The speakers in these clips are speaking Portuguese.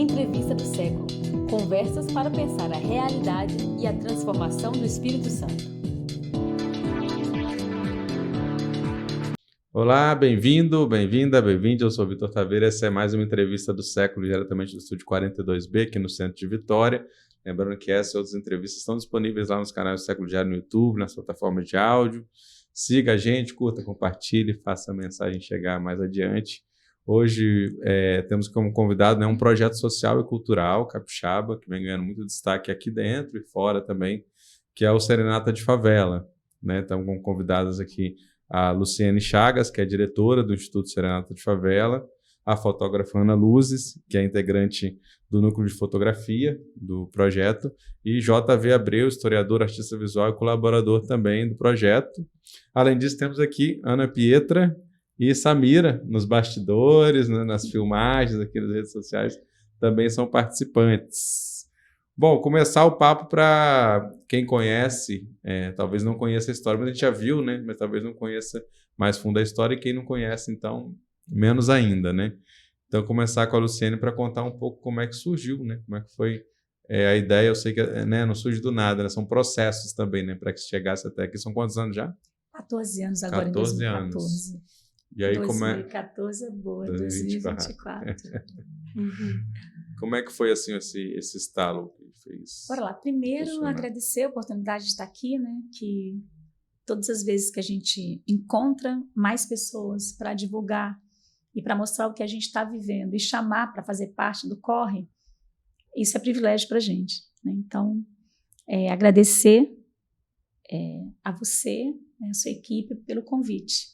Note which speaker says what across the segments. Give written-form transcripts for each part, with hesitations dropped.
Speaker 1: Entrevista do século. Conversas para pensar a realidade e a transformação do Espírito Santo.
Speaker 2: Olá, bem-vindo, bem-vinda, bem-vinde. Eu sou o Vitor Taveira. Essa é mais uma entrevista do século, diretamente do estúdio 42B, aqui no centro de Vitória. Lembrando que essa e outras entrevistas estão disponíveis lá nos canais do Século Diário no YouTube, nas plataformas de áudio. Siga a gente, curta, compartilhe, faça a mensagem chegar mais adiante. Hoje temos como convidado um projeto social e cultural capixaba, que vem ganhando muito destaque aqui dentro e fora também, que é o Serenata de Favela. Estamos com convidadas aqui a Luciene Chagas, que é diretora do Instituto Serenata de Favela, a fotógrafa Ana Luzes, que é integrante do núcleo de fotografia do projeto, e JV Abreu, historiador, artista visual e colaborador também do projeto. Além disso, temos aqui Ana Pietra e Samira nos bastidores, nas filmagens aqui nas redes sociais, também são participantes. Bom, começar o papo para quem conhece, talvez não conheça a história, mas a gente já viu, né? Mas talvez não conheça mais fundo a história, e quem não conhece, então, menos ainda, né? Então, começar com a Luciene para contar um pouco como é que surgiu, né? Como é que foi a ideia. Eu sei que não surge do nada, né? São processos também, né? Para que chegasse até aqui. São quantos anos já?
Speaker 3: 14 anos agora,
Speaker 2: 14
Speaker 3: em 2014.
Speaker 2: anos. E aí,
Speaker 3: 2014 é boa, 2024.
Speaker 2: Como é que foi assim, esse estalo que fez?
Speaker 3: Bora lá. Primeiro,
Speaker 2: funcionar?
Speaker 3: Agradecer a oportunidade de estar aqui, né? Que todas as vezes que a gente encontra mais pessoas para divulgar e para mostrar o que a gente está vivendo e chamar para fazer parte do corre, isso é privilégio para a gente, né? Então, agradecer a você, né, a sua equipe, pelo convite.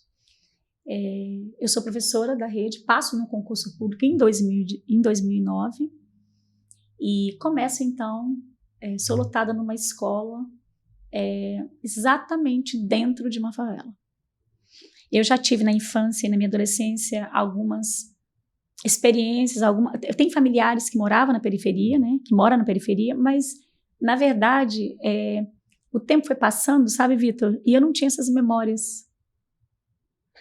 Speaker 3: Eu sou professora da rede, passo no concurso público em 2009 e começo, então, sou lotada numa escola exatamente dentro de uma favela. Eu já tive na infância e na minha adolescência algumas experiências, eu tenho familiares que moravam na periferia, né, que moram na periferia, mas, na verdade, o tempo foi passando, sabe, Vitor, e eu não tinha essas memórias.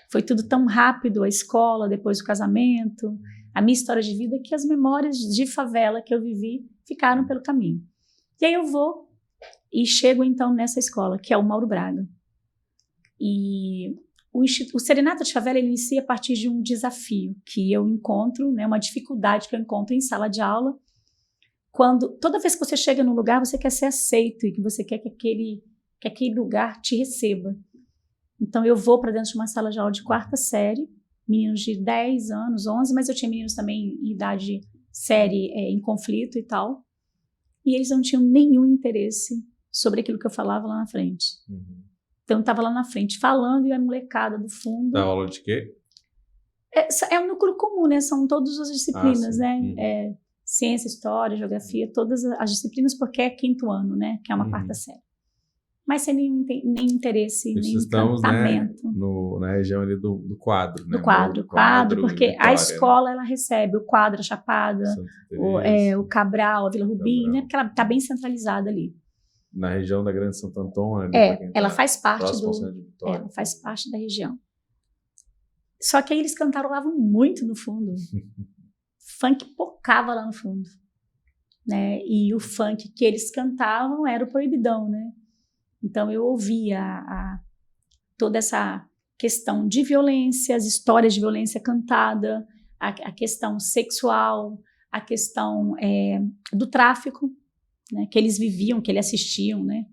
Speaker 3: Foi tudo tão rápido, a escola, depois o casamento, a minha história de vida, que as memórias de favela que eu vivi ficaram pelo caminho. E aí eu vou e chego então nessa escola, que é o Mauro Braga. E o Serenata de Favela ele inicia a partir de um desafio que eu encontro, né, uma dificuldade que eu encontro em sala de aula, toda vez que você chega num lugar, você quer ser aceito e que você quer que aquele lugar te receba. Então, eu vou para dentro de uma sala de aula de quarta série, meninos de 10 anos, 11, mas eu tinha meninos também em idade série, em conflito e tal. E eles não tinham nenhum interesse sobre aquilo que eu falava lá na frente.
Speaker 2: Uhum.
Speaker 3: Então, eu estava lá na frente falando e a molecada do fundo...
Speaker 2: Da aula de quê?
Speaker 3: É um núcleo comum, né? São todas as disciplinas,
Speaker 2: sim.
Speaker 3: né?
Speaker 2: Uhum.
Speaker 3: Ciência, história, geografia, todas as disciplinas, porque é quinto ano, né? Que é uma quarta série. Mas sem nenhum interesse, nem encantamento.
Speaker 2: Né, na região ali do quadro, né?
Speaker 3: Do quadro, porque
Speaker 2: Vitória,
Speaker 3: a escola, ela recebe o quadro, a Chapada, o Cabral, a Vila Rubim, né? Porque ela está bem centralizada ali.
Speaker 2: Na região da Grande Santo Antônio.
Speaker 3: Ela faz parte
Speaker 2: ela
Speaker 3: faz parte da região. Só que aí eles cantarolavam muito no fundo. Funk pocava lá no fundo, né? E o funk que eles cantavam era o proibidão, né? Então, eu ouvia toda essa questão de violência, as histórias de violência cantada, a questão sexual, a questão do tráfico, né, que eles viviam, que eles assistiam, né?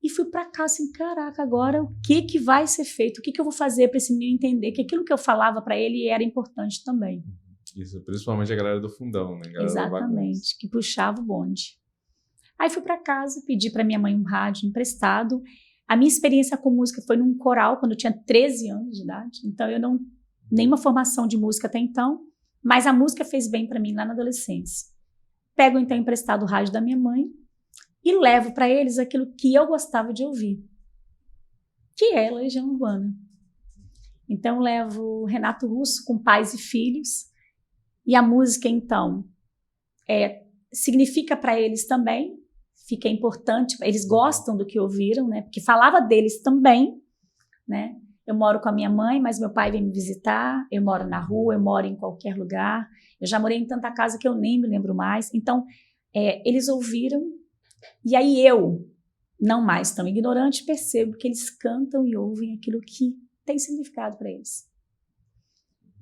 Speaker 3: E fui para cá assim, caraca, agora o que vai ser feito? O que eu vou fazer para esse menino entender que aquilo que eu falava para ele era importante também?
Speaker 2: Isso, principalmente a galera do fundão, né?
Speaker 3: Exatamente, que puxava o bonde. Aí fui para casa, pedi para minha mãe um rádio emprestado. A minha experiência com música foi num coral quando eu tinha 13 anos de idade. Então eu não nenhuma formação de música até então, mas a música fez bem para mim lá na adolescência. Pego então emprestado o rádio da minha mãe e levo para eles aquilo que eu gostava de ouvir, que é Legião Urbana. Então levo Renato Russo com Pais e Filhos, e a música então significa para eles também. Fica importante, eles gostam do que ouviram, né? Porque falava deles também, né? Eu moro com a minha mãe, mas meu pai vem me visitar. Eu moro na rua, eu moro em qualquer lugar. Eu já morei em tanta casa que eu nem me lembro mais. Então, eles ouviram. E aí eu, não mais tão ignorante, percebo que eles cantam e ouvem aquilo que tem significado para eles.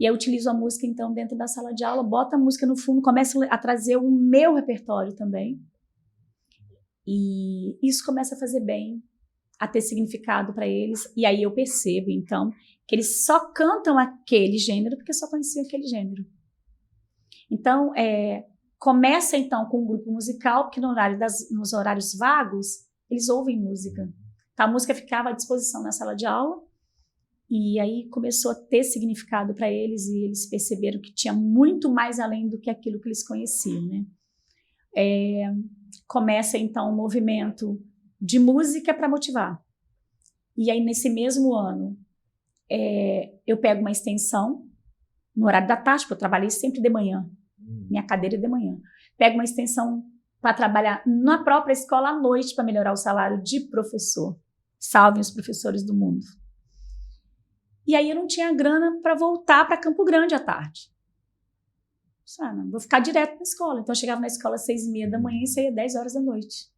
Speaker 3: E eu utilizo a música, então, dentro da sala de aula, boto a música no fundo, começo a trazer o meu repertório também. E isso começa a fazer bem, a ter significado para eles. E aí eu percebo, então, que eles só cantam aquele gênero porque só conheciam aquele gênero. Então, começa, então, com um grupo musical, porque nos horários vagos, eles ouvem música. Então, a música ficava à disposição na sala de aula. E aí começou a ter significado para eles e eles perceberam que tinha muito mais além do que aquilo que eles conheciam, né? Começa, então, um movimento de música para motivar. E aí, nesse mesmo ano, eu pego uma extensão no horário da tarde, porque eu trabalhei sempre de manhã. Minha cadeira é de manhã. Pego uma extensão para trabalhar na própria escola à noite para melhorar o salário de professor. Salvem os professores do mundo. E aí eu não tinha grana para voltar para Campo Grande à tarde. Não, vou ficar direto na escola. Então eu chegava na escola às 6h30 da manhã e saía 10 horas da noite.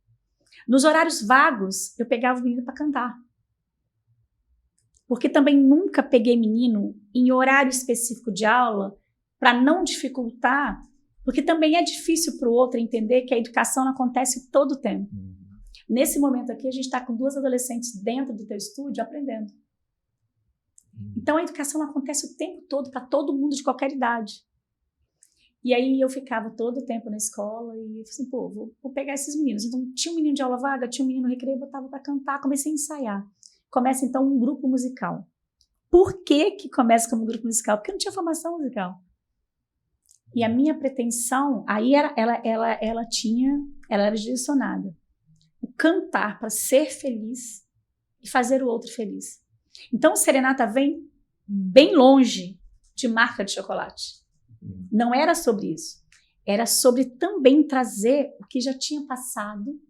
Speaker 3: Nos horários vagos, eu pegava o menino para cantar. Porque também nunca peguei menino em horário específico de aula para não dificultar, porque também é difícil para o outro entender que a educação não acontece todo o tempo. Nesse momento aqui, a gente está com 2 adolescentes dentro do teu estúdio aprendendo. Então, a educação acontece o tempo todo, para todo mundo de qualquer idade. E aí, eu ficava todo o tempo na escola e eu falei assim, vou pegar esses meninos. Então, tinha um menino de aula vaga, tinha um menino no recreio, eu botava para cantar, comecei a ensaiar. Começa, então, um grupo musical. Por que começa como um grupo musical? Porque eu não tinha formação musical. E a minha pretensão, aí ela era direcionada. O cantar para ser feliz e fazer o outro feliz. Então, Serenata vem bem longe de marca de chocolate. Não era sobre isso. Era sobre também trazer o que já tinha passado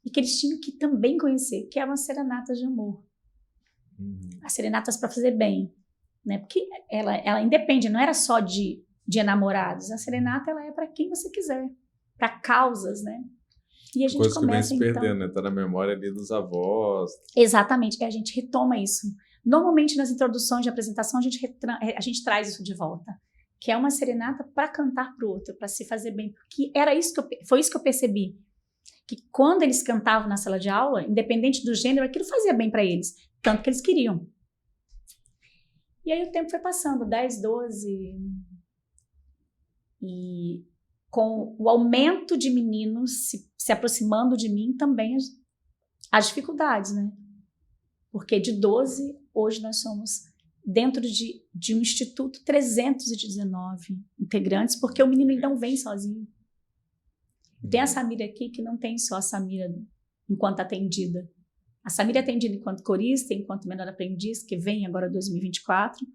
Speaker 3: e que eles tinham que também conhecer, que eram as serenatas de amor. As serenatas para fazer bem. Né? Porque ela independe, não era só de enamorados. A serenata ela é para quem você quiser, para causas, né? E a gente
Speaker 2: coisa
Speaker 3: começa,
Speaker 2: que vem se
Speaker 3: então,
Speaker 2: perdendo, né? Tá na memória ali dos avós.
Speaker 3: Exatamente, a gente retoma isso. Normalmente nas introduções de apresentação a gente traz isso de volta, que é uma serenata para cantar para o outro, para se fazer bem, porque foi isso que eu percebi, que quando eles cantavam na sala de aula, independente do gênero, aquilo fazia bem para eles, tanto que eles queriam. E aí o tempo foi passando, 10, 12, e com o aumento de meninos se aproximando de mim, também as dificuldades, né? Porque de 12, hoje nós somos, dentro de um instituto, 319 integrantes, porque o menino não vem sozinho. Tem a Samira aqui, que não tem só a Samira enquanto atendida. A Samira é atendida enquanto corista, enquanto menor aprendiz, que vem agora em 2024,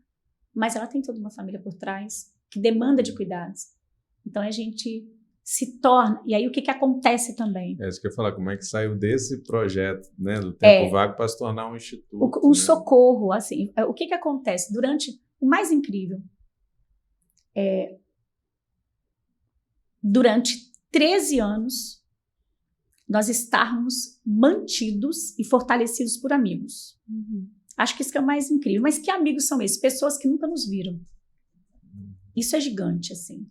Speaker 3: mas ela tem toda uma família por trás, que demanda de cuidados. Então, a gente se torna... E aí, o que acontece também?
Speaker 2: Isso que eu ia falar, como é que saiu desse projeto, né, do tempo vago para se tornar um instituto?
Speaker 3: Um socorro, assim. O que acontece? O mais incrível, durante 13 anos, nós estarmos mantidos e fortalecidos por amigos. Acho que isso que é o mais incrível. Mas que amigos são esses? Pessoas que nunca nos viram. Isso é gigante, assim.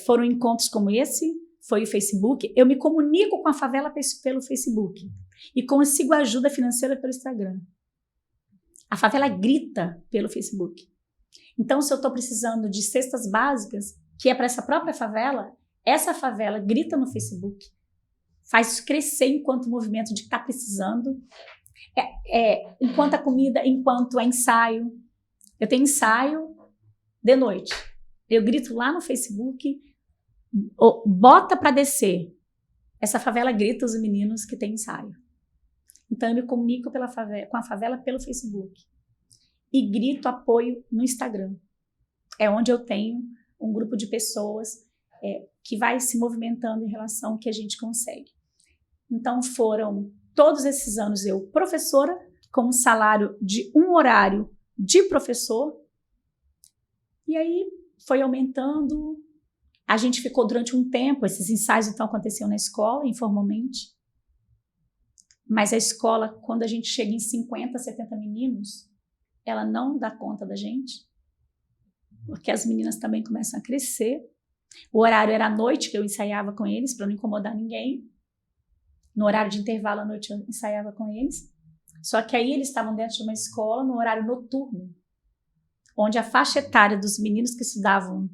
Speaker 3: Foram encontros como esse, foi o Facebook. Eu me comunico com a favela pelo Facebook e consigo ajuda financeira pelo Instagram. A favela grita pelo Facebook. Então, se eu estou precisando de cestas básicas, que é para essa própria favela, essa favela grita no Facebook, faz crescer enquanto movimento de que está precisando, enquanto a comida, enquanto é ensaio. Eu tenho ensaio de noite. Eu grito lá no Facebook, bota para descer. Essa favela grita os meninos que tem ensaio. Então, eu me comunico com a favela pelo Facebook. E grito apoio no Instagram. É onde eu tenho um grupo de pessoas que vai se movimentando em relação ao que a gente consegue. Então, foram todos esses anos eu professora, com um salário de um horário de professor. E aí foi aumentando. A gente ficou durante um tempo, esses ensaios então aconteciam na escola, informalmente. Mas a escola, quando a gente chega em 50, 70 meninos, ela não dá conta da gente, porque as meninas também começam a crescer. O horário era à noite, que eu ensaiava com eles, para não incomodar ninguém. No horário de intervalo à noite eu ensaiava com eles. Só que aí eles estavam dentro de uma escola no horário noturno, onde a faixa etária dos meninos que estudavam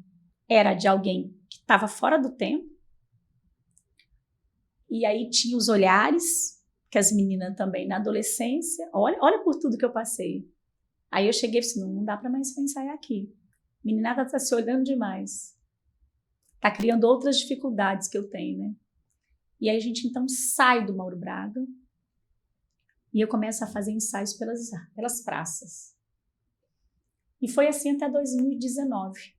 Speaker 3: era de alguém que estava fora do tempo. E aí tinha os olhares, que as meninas também na adolescência, olha por tudo que eu passei. Aí eu cheguei e disse, não dá para mais ensaiar aqui. A meninada está se olhando demais. Está criando outras dificuldades que eu tenho, né? E aí a gente então sai do Mauro Braga e eu começo a fazer ensaios pelas praças. E foi assim até 2019.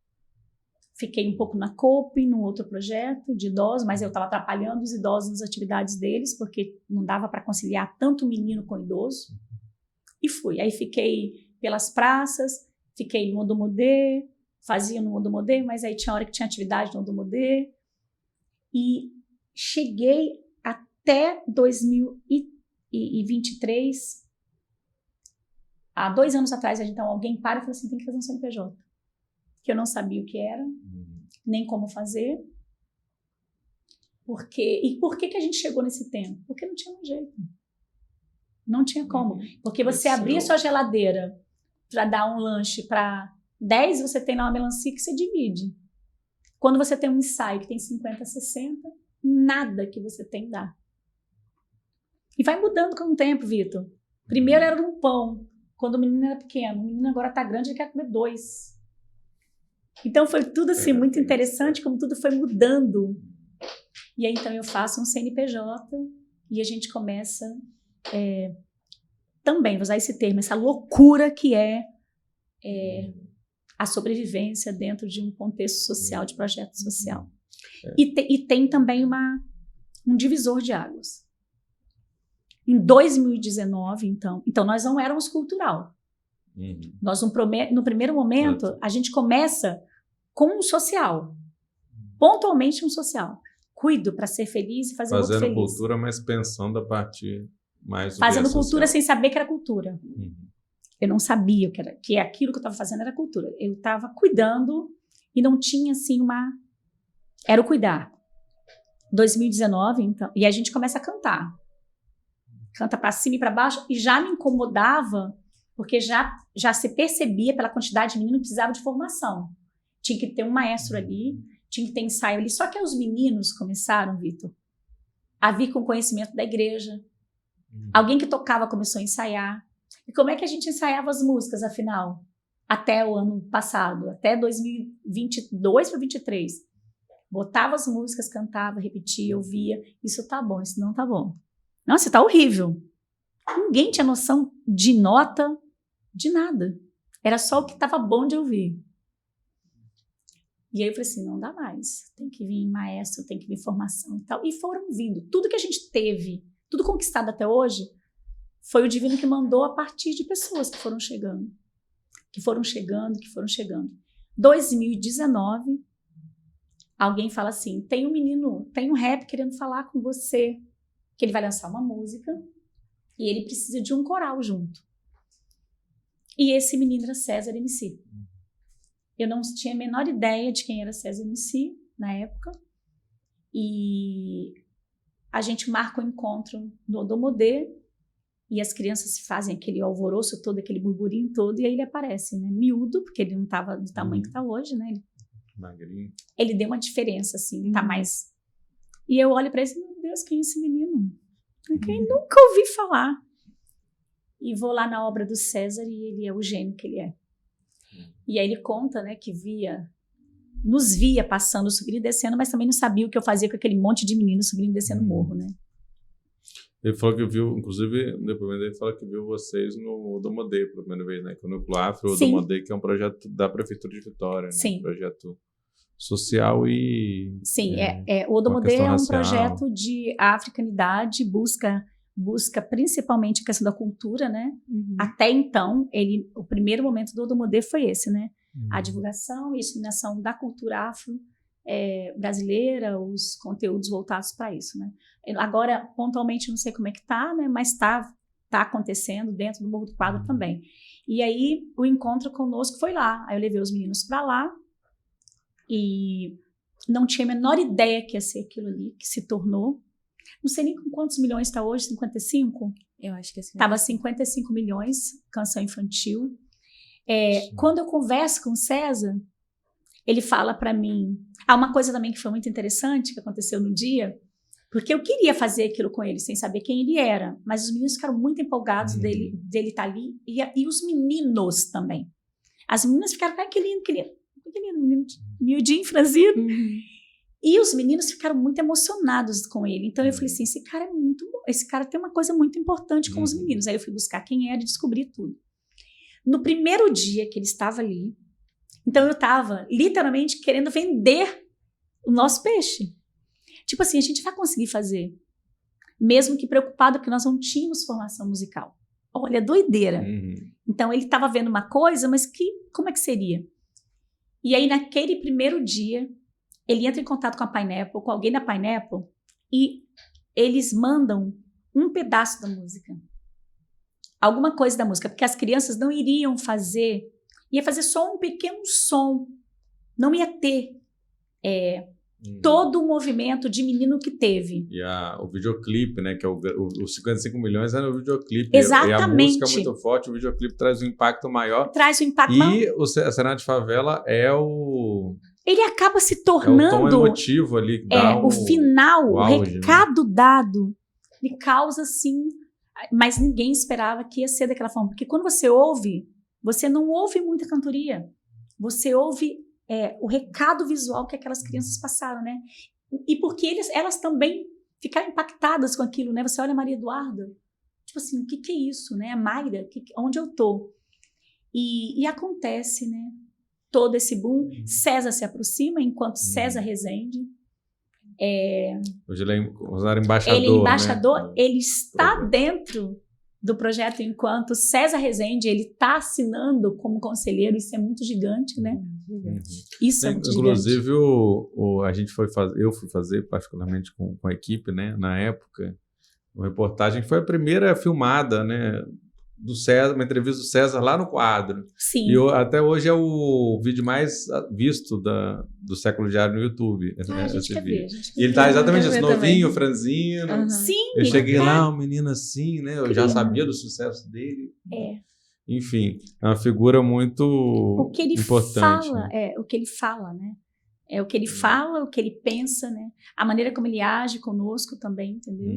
Speaker 3: Fiquei um pouco na COPE, num outro projeto de idosos, mas eu estava atrapalhando os idosos nas atividades deles, porque não dava para conciliar tanto menino com idoso. E fui. Aí fiquei pelas praças, fiquei no Odomodê, fazia no Odomodê, mas aí tinha hora que tinha atividade no Odomodê. E cheguei até 2023. Há 2 anos atrás, então, alguém para e falou assim, tem que fazer um CNPJ. Que eu não sabia o que era, nem como fazer. E por que a gente chegou nesse tempo? Porque não tinha um jeito. Não tinha como. Porque você abria sua geladeira para dar um lanche para 10, você tem lá uma melancia que você divide. Quando você tem um ensaio que tem 50, 60, nada que você tem dá. E vai mudando com o tempo, Vitor. Primeiro era um pão, quando o menino era pequeno. O menino agora está grande, ele quer comer 2. Então foi tudo assim muito interessante, como tudo foi mudando. E aí então eu faço um CNPJ e a gente começa também, vou usar esse termo, essa loucura que é a sobrevivência dentro de um contexto social, de projeto social. E tem também um divisor de águas. Em 2019, então nós não éramos cultural. Nós, no primeiro momento, a gente começa com um social. Pontualmente um social. Cuido para ser feliz e fazer o outro feliz.
Speaker 2: Fazendo cultura, mas pensando a partir mais do
Speaker 3: fazendo cultura
Speaker 2: social.
Speaker 3: sem saber que era cultura. Eu não sabia que aquilo que eu estava fazendo era cultura. Eu estava cuidando e não tinha assim era o cuidar. 2019, então, e a gente começa a cantar. Canta para cima e para baixo e já me incomodava porque já se percebia pela quantidade de meninos que precisava de formação. Tinha que ter um maestro ali, tinha que ter ensaio ali. Só que os meninos começaram, Vitor, a vir com conhecimento da igreja. Alguém que tocava começou a ensaiar. E como é que a gente ensaiava as músicas, afinal? Até o ano passado, até 2022 para 2023. Botava as músicas, cantava, repetia, ouvia. Isso tá bom, isso não tá bom. Nossa, tá horrível. Ninguém tinha noção de nota, de nada. Era só o que estava bom de ouvir. E aí eu falei assim, não dá mais. Tem que vir maestro, tem que vir formação e tal. E foram vindo. Tudo que a gente teve, tudo conquistado até hoje, foi o divino que mandou a partir de pessoas que foram chegando. Que foram chegando. 2019, alguém fala assim, tem um rap querendo falar com você, que ele vai lançar uma música e ele precisa de um coral junto. E esse menino era César MC. Eu não tinha a menor ideia de quem era César MC na época. E a gente marca um encontro no Odomodê e as crianças fazem aquele alvoroço todo, aquele burburinho todo, e aí ele aparece, né? Miúdo, porque ele não estava do tamanho que está hoje, né?
Speaker 2: Magrinho.
Speaker 3: Ele deu uma diferença, assim, tá mais... E eu olho para ele e meu Deus, quem é esse menino? Quem nunca ouvi falar. E vou lá na obra do César e ele é o gênio que ele é. E aí ele conta, né, que nos via passando, subindo e descendo, mas também não sabia o que eu fazia com aquele monte de meninos subindo e descendo o morro, né?
Speaker 2: Ele falou que viu, inclusive, no depoimento ele fala que viu vocês no Odomodê pela primeira vez, né? Que o Núcleo Afro, o Odomodê, que é um projeto da Prefeitura de Vitória, né?
Speaker 3: Sim.
Speaker 2: Um projeto social e...
Speaker 3: Sim, o Odomodê é um projeto de africanidade, busca busca principalmente a questão da cultura, né? Até então, o primeiro momento do Odomodê foi esse, né? A divulgação e a disseminação da cultura afro brasileira, os conteúdos voltados para isso, né? Agora, pontualmente, não sei como é que tá, né? Mas tá acontecendo dentro do Morro do Quadro também. E aí, o encontro conosco foi lá. Aí eu levei os meninos para lá e não tinha a menor ideia que ia ser aquilo ali, que se tornou. Não sei nem com quantos milhões está hoje, 55?
Speaker 4: Eu acho que é assim.
Speaker 3: Estava 55 milhões, canção infantil. Quando eu converso com o César, ele fala para mim... uma coisa também que foi muito interessante, que aconteceu no dia, porque eu queria fazer aquilo com ele, sem saber quem ele era, mas os meninos ficaram muito empolgados dele estar ali, e os meninos também. As meninas ficaram, que lindo, menino miudinho, franzino. E os meninos ficaram muito emocionados com ele. Então eu falei assim, esse cara é muito bom, esse cara tem uma coisa muito importante com os meninos. Aí eu fui buscar quem era e descobri tudo. No primeiro dia que ele estava ali, então eu estava literalmente querendo vender o nosso peixe. Tipo assim, a gente vai conseguir fazer, mesmo que preocupado, porque nós não tínhamos formação musical. Olha, doideira. Então ele estava vendo uma coisa, mas como é que seria? E aí naquele primeiro dia, ele entra em contato com a Pineapple, com alguém da Pineapple, e eles mandam um pedaço da música. Alguma coisa da música, porque as crianças não iriam fazer, ia fazer só um pequeno som, não ia ter todo o movimento de menino que teve.
Speaker 2: E o videoclipe, né, que é os 55 milhões era o videoclipe.
Speaker 3: Exatamente.
Speaker 2: E a música é muito forte, o videoclipe traz um impacto maior.
Speaker 3: Traz um impacto maior.
Speaker 2: E a Serenata de Favela
Speaker 3: ele acaba se tornando...
Speaker 2: o tom emotivo ali.
Speaker 3: O final, o
Speaker 2: auge,
Speaker 3: recado dado, me causa assim... Mas ninguém esperava que ia ser daquela forma. Porque quando você ouve, você não ouve muita cantoria. Você ouve o recado visual que aquelas crianças passaram, né? E porque elas também ficaram impactadas com aquilo, né? Você olha a Maria Eduarda, tipo assim, o que é isso, né? A Mayra, onde eu tô? E acontece, né? Todo esse boom. César se aproxima, enquanto César Rezende.
Speaker 2: Hoje ele é embaixador.
Speaker 3: Ele é embaixador,
Speaker 2: né?
Speaker 3: Ele está dentro do projeto, enquanto César Rezende, ele está assinando como conselheiro. Isso é muito gigante, né? Isso é muito
Speaker 2: inclusive,
Speaker 3: gigante.
Speaker 2: eu fui fazer, particularmente com a equipe, né? Na época, uma reportagem que foi a primeira filmada, né? Do César, uma entrevista do César lá no quadro.
Speaker 3: Sim.
Speaker 2: E até hoje é o vídeo mais visto do Século Diário no YouTube.
Speaker 3: A gente quer ver.
Speaker 2: E ele tá exatamente assim, novinho, franzino.
Speaker 3: Sim.
Speaker 2: Eu cheguei lá, um menino assim, né? Eu já sabia do sucesso dele. Enfim, é uma figura muito importante.
Speaker 3: O que ele fala, né? É o que ele fala, o que ele pensa, né? A maneira como ele age conosco também, entendeu?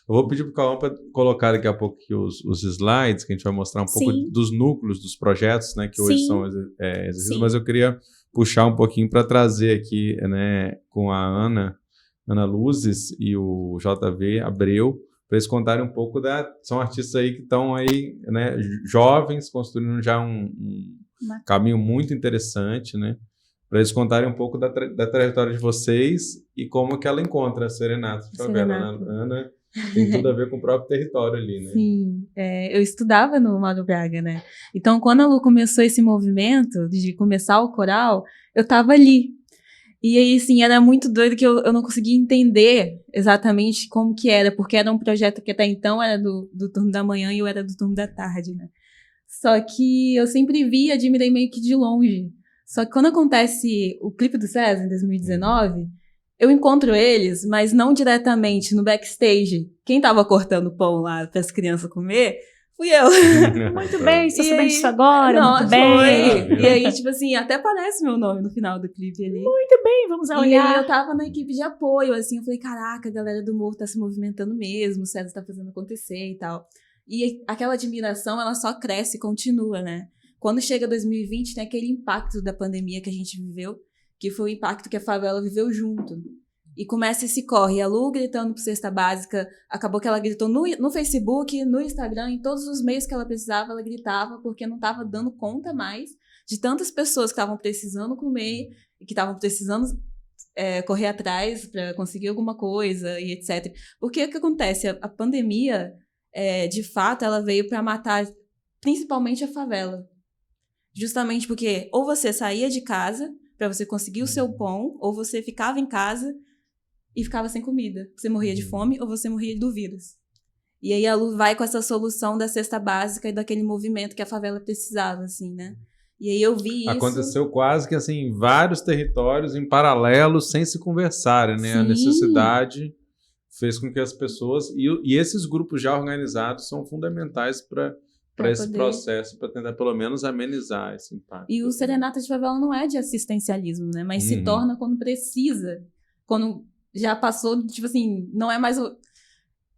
Speaker 2: Eu vou pedir para o Cauã para colocar daqui a pouco aqui os slides, que a gente vai mostrar um pouco dos núcleos dos projetos, né? Que hoje são exercidos, mas eu queria puxar um pouquinho para trazer aqui, né? Com a Ana Luzes e o JV Abreu, para eles contarem um pouco são artistas aí que estão aí, né? Jovens, construindo já um caminho muito interessante, né? Para eles contarem um pouco da trajetória de vocês e como que ela encontra a Serenata de Favela. Ana tem tudo a ver com o próprio território ali, né?
Speaker 4: Sim, eu estudava no Mauro Braga, né? Então, quando a Lu começou esse movimento de começar o coral, eu estava ali. E aí, assim, era muito doido que eu não conseguia entender exatamente como que era, porque era um projeto que até então era do turno da manhã e eu era do turno da tarde, né? Só que eu sempre vi e admirei meio que de longe. Só que quando acontece o clipe do César, em 2019, eu encontro eles, mas não diretamente no backstage. Quem tava cortando pão lá para as crianças comer, fui eu.
Speaker 3: Muito bem, estou sabendo disso agora,
Speaker 4: não,
Speaker 3: muito bem.
Speaker 4: E aí, tipo assim, até aparece meu nome no final do clipe ali.
Speaker 3: Muito bem, vamos olhar.
Speaker 4: E aí eu tava na equipe de apoio, assim, eu falei, caraca, a galera do Morro tá se movimentando mesmo, o César tá fazendo acontecer e tal. E aquela admiração, ela só cresce e continua, né? Quando chega 2020, tem aquele impacto da pandemia que a gente viveu, que foi o impacto que a favela viveu junto. E começa esse corre. A Lu gritando por cesta básica, acabou que ela gritou no Facebook, no Instagram, em todos os meios que ela precisava, ela gritava, porque não estava dando conta mais de tantas pessoas que estavam precisando comer, e que estavam precisando correr atrás para conseguir alguma coisa, e etc. Porque o que acontece? A pandemia de fato, ela veio para matar principalmente a favela. Justamente porque ou você saía de casa para você conseguir o seu pão, ou você ficava em casa e ficava sem comida. Você morria de fome ou você morria do vírus. E aí a Lu vai com essa solução da cesta básica e daquele movimento que a favela precisava, assim, né? E aí eu vi isso...
Speaker 2: Aconteceu quase que assim, em vários territórios, em paralelo, sem se conversarem, né?
Speaker 4: Sim.
Speaker 2: A necessidade fez com que as pessoas... E esses grupos já organizados são fundamentais para esse processo, para tentar pelo menos amenizar esse impacto.
Speaker 4: E o Serenata de Favela não é de assistencialismo, né? Mas se torna quando precisa. Quando já passou, tipo assim, não é mais...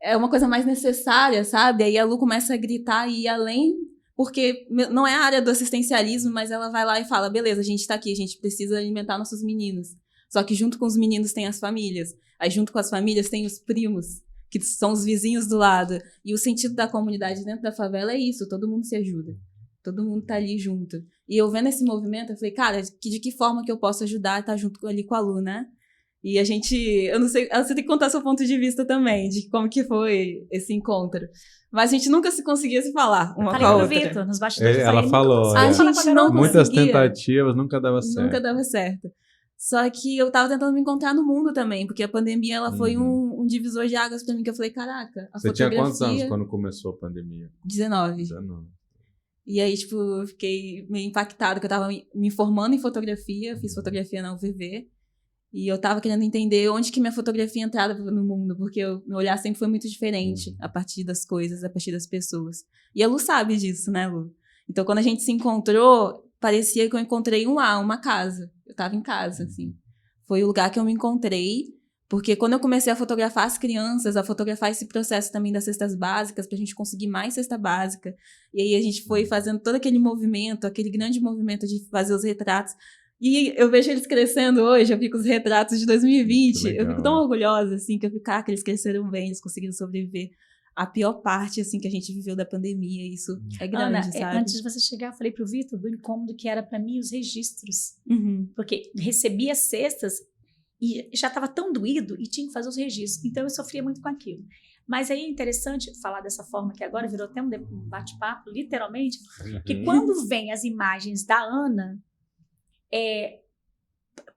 Speaker 4: É uma coisa mais necessária, sabe? Aí a Lu começa a gritar e ir além... Porque não é a área do assistencialismo, mas ela vai lá e fala, beleza, a gente tá aqui, a gente precisa alimentar nossos meninos. Só que junto com os meninos tem as famílias. Aí junto com as famílias tem os primos, que são os vizinhos do lado. E o sentido da comunidade dentro da favela é isso, todo mundo se ajuda. Todo mundo tá ali junto. E eu vendo esse movimento, eu falei, cara, de que forma que eu posso ajudar a estar junto ali com a Lu, né? E a gente, eu não sei, você tem que contar seu ponto de vista também, de como que foi esse encontro. Mas a gente nunca se conseguia se falar uma com a outra.
Speaker 3: Vitor, nos bastidores.
Speaker 2: Ela falou,
Speaker 4: a gente não
Speaker 2: muitas
Speaker 4: conseguia.
Speaker 2: tentativas, nunca dava certo.
Speaker 4: Nunca dava certo. Só que eu tava tentando me encontrar no mundo também, porque a pandemia ela foi um divisor de águas pra mim, que eu falei, caraca, a
Speaker 2: Você
Speaker 4: fotografia...
Speaker 2: tinha quantos anos quando começou a pandemia?
Speaker 4: 19. E aí, tipo, eu fiquei meio impactada, que eu tava me formando em fotografia, fiz fotografia na UVV, e eu tava querendo entender onde que minha fotografia entrava no mundo, porque meu olhar sempre foi muito diferente a partir das coisas, a partir das pessoas. E a Lu sabe disso, né, Lu? Então, quando a gente se encontrou, parecia que eu encontrei uma casa. Eu tava em casa, assim. Foi o lugar que eu me encontrei, porque quando eu comecei a fotografar as crianças, a fotografar esse processo também das cestas básicas, pra gente conseguir mais cesta básica, e aí a gente foi fazendo todo aquele movimento, aquele grande movimento de fazer os retratos. E eu vejo eles crescendo hoje, eu fico com os retratos de 2020,
Speaker 2: legal,
Speaker 4: eu fico tão orgulhosa, assim, que eu fico, que eles cresceram bem, eles conseguiram sobreviver. A pior parte, assim, que a gente viveu da pandemia, isso é grande,
Speaker 3: Ana,
Speaker 4: sabe?
Speaker 3: antes de você chegar, eu falei pro Vitor do incômodo que era para mim os registros.
Speaker 4: Uhum.
Speaker 3: Porque recebia cestas e já estava tão doído e tinha que fazer os registros. Então eu sofria muito com aquilo. Mas aí é interessante falar dessa forma, que agora virou até um bate-papo, literalmente, que quando vem as imagens da Ana,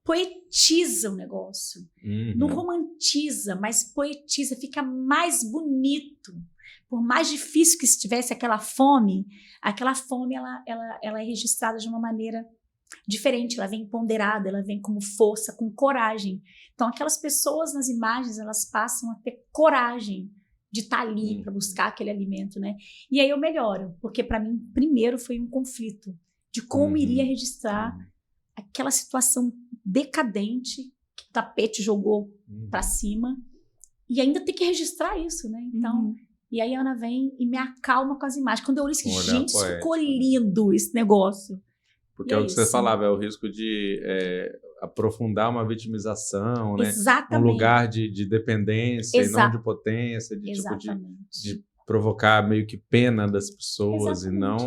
Speaker 3: poetiza o negócio. Não romantiza, mas poetiza, fica mais bonito. Por mais difícil que estivesse aquela fome ela é registrada de uma maneira diferente, ela vem ponderada, ela vem como força, com coragem. Então aquelas pessoas nas imagens, elas passam a ter coragem de estar ali para buscar aquele alimento, né? E aí eu melhoro, porque para mim primeiro foi um conflito de como iria registrar aquela situação decadente que o tapete jogou para cima e ainda tem que registrar isso, né? Então, e aí a Ana vem e me acalma com as imagens. Quando eu olho isso, gente, isso ficou lindo esse negócio.
Speaker 2: Porque é o que você falava, é o risco de aprofundar uma vitimização, né?
Speaker 3: Exatamente.
Speaker 2: Um lugar de dependência e não de potência, de, tipo, de provocar meio que pena das pessoas. Exatamente.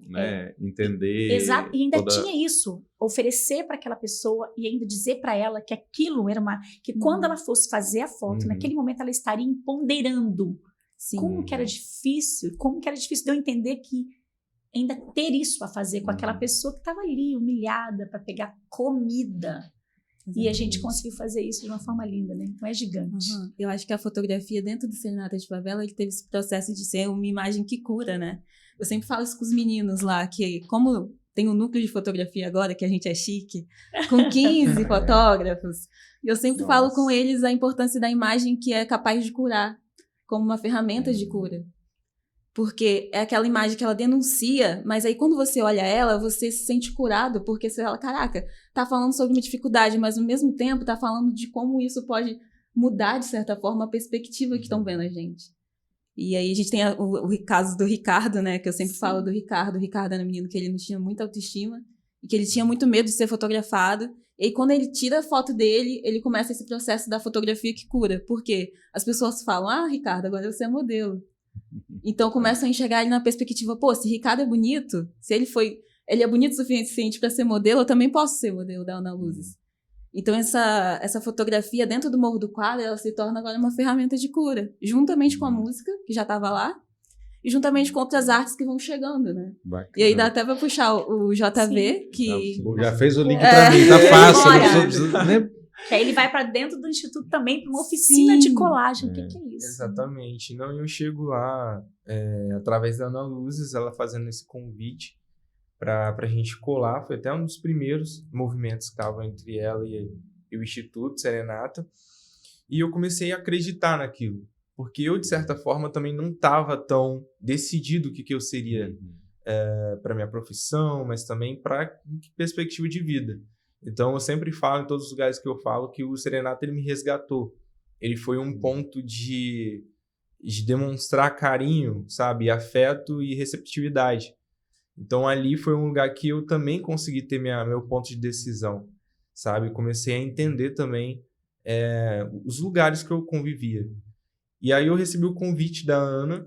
Speaker 2: E não entender.
Speaker 3: Exato. E ainda tinha isso, oferecer para aquela pessoa e ainda dizer para ela que aquilo era que quando ela fosse fazer a foto, naquele momento ela estaria ponderando. Como que era difícil de eu entender que ainda ter isso a fazer com aquela pessoa que estava ali, humilhada, para pegar comida. Exatamente. E a gente conseguiu fazer isso de uma forma linda, né? Então é gigante.
Speaker 4: Eu acho que a fotografia dentro do Serenata de Favela, ele teve esse processo de ser uma imagem que cura, né? Eu sempre falo isso com os meninos lá, que como tem um núcleo de fotografia agora, que a gente é chique, com 15 fotógrafos, eu sempre falo com eles a importância da imagem que é capaz de curar, como uma ferramenta de cura. Porque é aquela imagem que ela denuncia, mas aí quando você olha ela, você se sente curado, porque você fala, caraca, tá falando sobre uma dificuldade, mas ao mesmo tempo tá falando de como isso pode mudar, de certa forma, a perspectiva que estão vendo a gente. E aí a gente tem o caso do Ricardo, né, que eu sempre falo do Ricardo. O Ricardo era um menino que ele não tinha muita autoestima, e que ele tinha muito medo de ser fotografado. E aí, quando ele tira a foto dele, ele começa esse processo da fotografia que cura. Por quê? As pessoas falam, Ricardo, agora você é modelo. Então começam a enxergar ele na perspectiva, se Ricardo é bonito, se ele é bonito o suficiente para ser modelo, eu também posso ser modelo da Ana Luzes. Então essa fotografia dentro do Morro do Quadro, ela se torna agora uma ferramenta de cura, juntamente com a música, que já estava lá, e juntamente com outras artes que vão chegando, né?
Speaker 2: Bacana.
Speaker 4: E aí dá até pra puxar o JV,
Speaker 3: Sim.
Speaker 4: que...
Speaker 2: Já fez o link pra mim, tá fácil.
Speaker 3: Bora.
Speaker 2: Não precisa nem...
Speaker 3: Que aí ele vai para dentro do instituto também para uma oficina
Speaker 4: Sim.
Speaker 3: de colagem. O que é isso?
Speaker 5: Exatamente. Não, eu chego lá através da Ana Luzes, ela fazendo esse convite para a gente colar. Foi até um dos primeiros movimentos que estavam entre ela e o Instituto Serenata. E eu comecei a acreditar naquilo. Porque eu, de certa forma, também não estava tão decidido o que eu seria para minha profissão, mas também para perspectiva de vida. Então, eu sempre falo, em todos os lugares que eu falo, que o Serenata ele me resgatou. Ele foi um ponto de demonstrar carinho, sabe? Afeto e receptividade. Então, ali foi um lugar que eu também consegui ter meu ponto de decisão, sabe? Comecei a entender também os lugares que eu convivia. E aí eu recebi o convite da Ana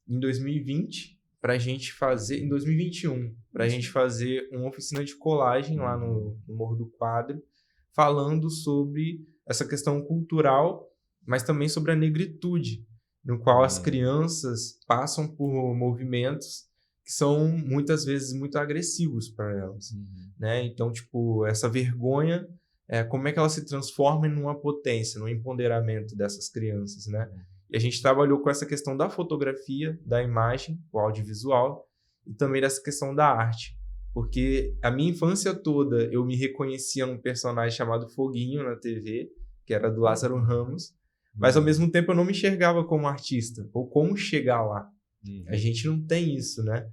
Speaker 5: em 2020 para a gente fazer, em 2021, para a gente fazer uma oficina de colagem lá no Morro do Quadro, falando sobre essa questão cultural, mas também sobre a negritude, no qual as crianças passam por movimentos que são muitas vezes muito agressivos para elas, né? Então, tipo, essa vergonha, como é que ela se transforma numa potência, no empoderamento dessas crianças, né? E a gente trabalhou com essa questão da fotografia, da imagem, o audiovisual, e também dessa questão da arte. Porque a minha infância toda eu me reconhecia num personagem chamado Foguinho na TV, que era do Lázaro Ramos, mas ao mesmo tempo eu não me enxergava como artista, ou como chegar lá. A gente não tem isso, né?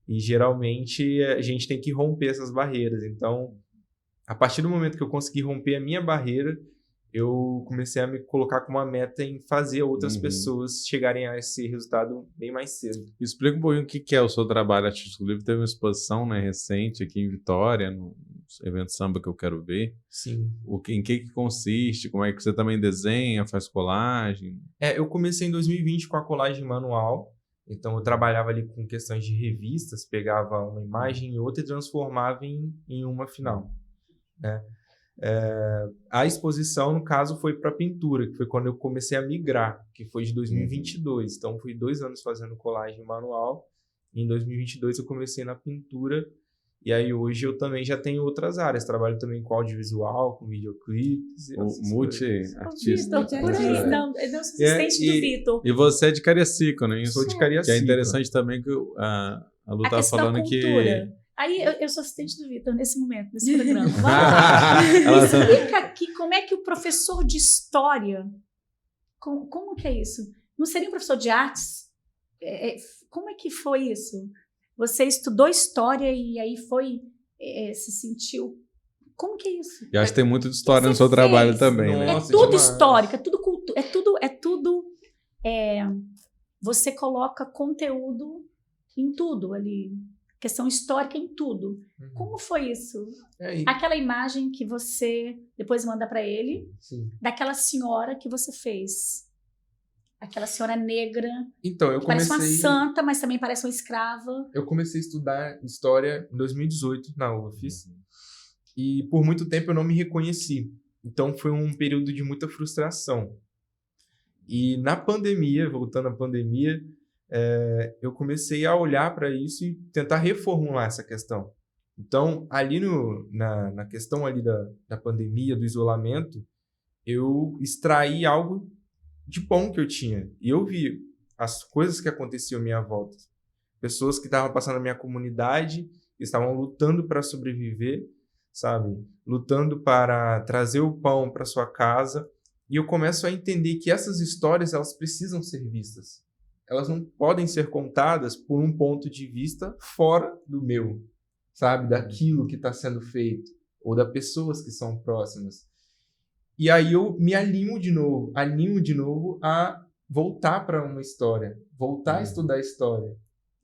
Speaker 5: E geralmente a gente tem que romper essas barreiras. Então, a partir do momento que eu consegui romper a minha barreira, eu comecei a me colocar como uma meta em fazer outras pessoas chegarem a esse resultado bem mais cedo.
Speaker 2: Explica um pouquinho o que é o seu trabalho artístico livre. Teve uma exposição, né, recente aqui em Vitória, no evento samba que eu quero ver.
Speaker 5: Sim.
Speaker 2: Em que consiste? Como é que você também desenha, faz colagem?
Speaker 5: Eu comecei em 2020 com a colagem manual. Então, eu trabalhava ali com questões de revistas, pegava uma imagem e outra e transformava em uma final, né? A exposição, no caso, foi para pintura, que foi quando eu comecei a migrar, que foi de 2022. Então, fui 2 anos fazendo colagem manual. Em 2022, eu comecei na pintura. E aí, hoje, eu também já tenho outras áreas. Trabalho também com audiovisual, com videoclipes.
Speaker 2: Multi-artista.
Speaker 3: Vitor, por aí, não, é o assistente do Vitor.
Speaker 2: E você é de Cariacica, né?
Speaker 5: Sou de Cariacica.
Speaker 2: Que é interessante também que a Lu estava falando
Speaker 3: da
Speaker 2: que...
Speaker 3: Aí eu sou assistente do Vitor nesse momento, nesse programa. Vamos lá. Me explica aqui como é que o professor de história, como que é isso? Não seria um professor de artes? Como é que foi isso? Você estudou história e aí se sentiu... Como que é isso?
Speaker 2: Eu acho que tem muito de história no seu trabalho também, né?
Speaker 5: Nossa,
Speaker 3: tudo
Speaker 5: demais.
Speaker 3: histórico, é tudo cultura, é tudo... Você coloca conteúdo em tudo ali. Questão histórica em tudo. Como foi isso? Aquela imagem que você depois manda para ele, daquela senhora que você fez. Aquela senhora negra,
Speaker 5: então, eu
Speaker 3: que parece uma santa, mas também parece uma escrava.
Speaker 5: Eu comecei a estudar história em 2018 na UFES. E por muito tempo eu não me reconheci. Então foi um período de muita frustração. E na pandemia, voltando à pandemia, eu comecei a olhar para isso e tentar reformular essa questão. Então, ali na questão ali da pandemia, do isolamento, eu extraí algo de bom que eu tinha. E eu vi as coisas que aconteciam à minha volta. Pessoas que estavam passando na minha comunidade, que estavam lutando para sobreviver, sabe? Lutando para trazer o pão para sua casa. E eu começo a entender que essas histórias, elas precisam ser vistas. Elas não podem ser contadas por um ponto de vista fora do meu, sabe? Daquilo que está sendo feito, ou das pessoas que são próximas. E aí eu me animo de novo a voltar para uma história, voltar a estudar história,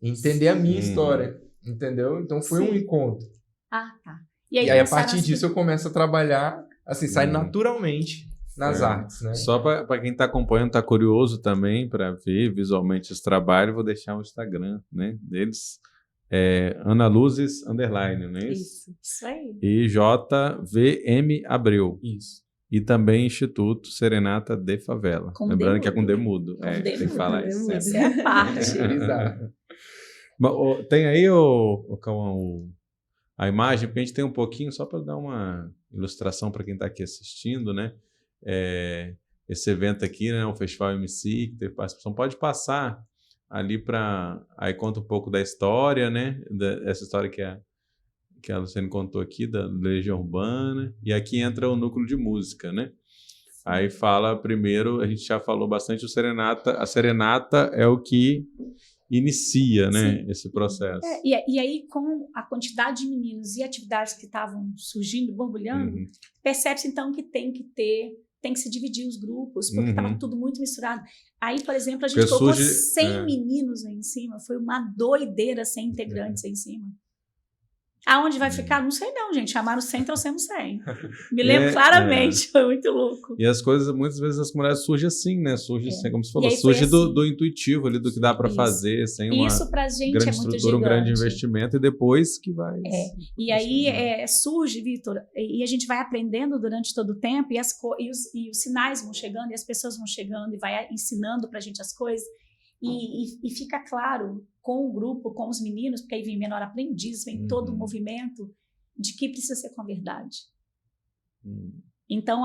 Speaker 5: entender a minha história, entendeu? Então foi um encontro.
Speaker 3: Ah, tá.
Speaker 5: E aí a partir disso eu começo a trabalhar, assim, sai naturalmente nas artes, né?
Speaker 2: Só para quem está acompanhando, está curioso também para ver visualmente esse trabalho, vou deixar o Instagram, né, deles, Ana Luzes _, não é isso?
Speaker 3: Isso aí.
Speaker 2: E JVM Abreu.
Speaker 5: Isso.
Speaker 2: E também Instituto Serenata de Favela.
Speaker 3: Com
Speaker 2: Lembrando
Speaker 3: D
Speaker 2: que é com
Speaker 3: mudo.
Speaker 2: D mudo.
Speaker 3: Com
Speaker 2: É,
Speaker 3: D
Speaker 2: tem que
Speaker 3: mudo,
Speaker 2: falar
Speaker 4: D
Speaker 2: isso.
Speaker 4: mudo.
Speaker 3: Essa é a parte.
Speaker 5: Exato.
Speaker 2: Tem aí, Cauã, a imagem, porque a gente tem um pouquinho, só para dar uma ilustração para quem está aqui assistindo, né? Esse evento aqui, né? O Festival MC, que teve participação. Pode passar ali para... Aí conta um pouco da história, né? Essa história que a Luciane contou aqui, da Legião Urbana. E aqui entra o núcleo de música, né? Aí fala primeiro, a gente já falou bastante, o Serenata. A Serenata é o que inicia, né, esse processo.
Speaker 3: E aí, com a quantidade de meninos e atividades que estavam surgindo, borbulhando, percebe-se então que tem que se dividir os grupos, porque estava tudo muito misturado. Aí, por exemplo, a gente colocou 100 meninos aí em cima, foi uma doideira 100 integrantes aí em cima. Aonde vai ficar? Não sei não, gente. Chamaram 100, trouxemos 100. Me lembro claramente, foi muito louco.
Speaker 2: E as coisas, muitas vezes, as comunidades surgem assim, né? Surge assim, como você falou,
Speaker 3: aí
Speaker 2: surge
Speaker 3: assim,
Speaker 2: do intuitivo ali, do que dá para fazer, sem uma
Speaker 3: isso pra gente
Speaker 2: grande
Speaker 3: é muito
Speaker 2: estrutura, um grande
Speaker 3: gigante.
Speaker 2: investimento, e depois que vai...
Speaker 3: E aí surge, Vitor, e a gente vai aprendendo durante todo o tempo, e os sinais vão chegando, e as pessoas vão chegando, e vai ensinando pra gente as coisas, e fica claro com o grupo, com os meninos, porque aí vem menor aprendiz, vem todo o movimento, de que precisa ser com a verdade. Então,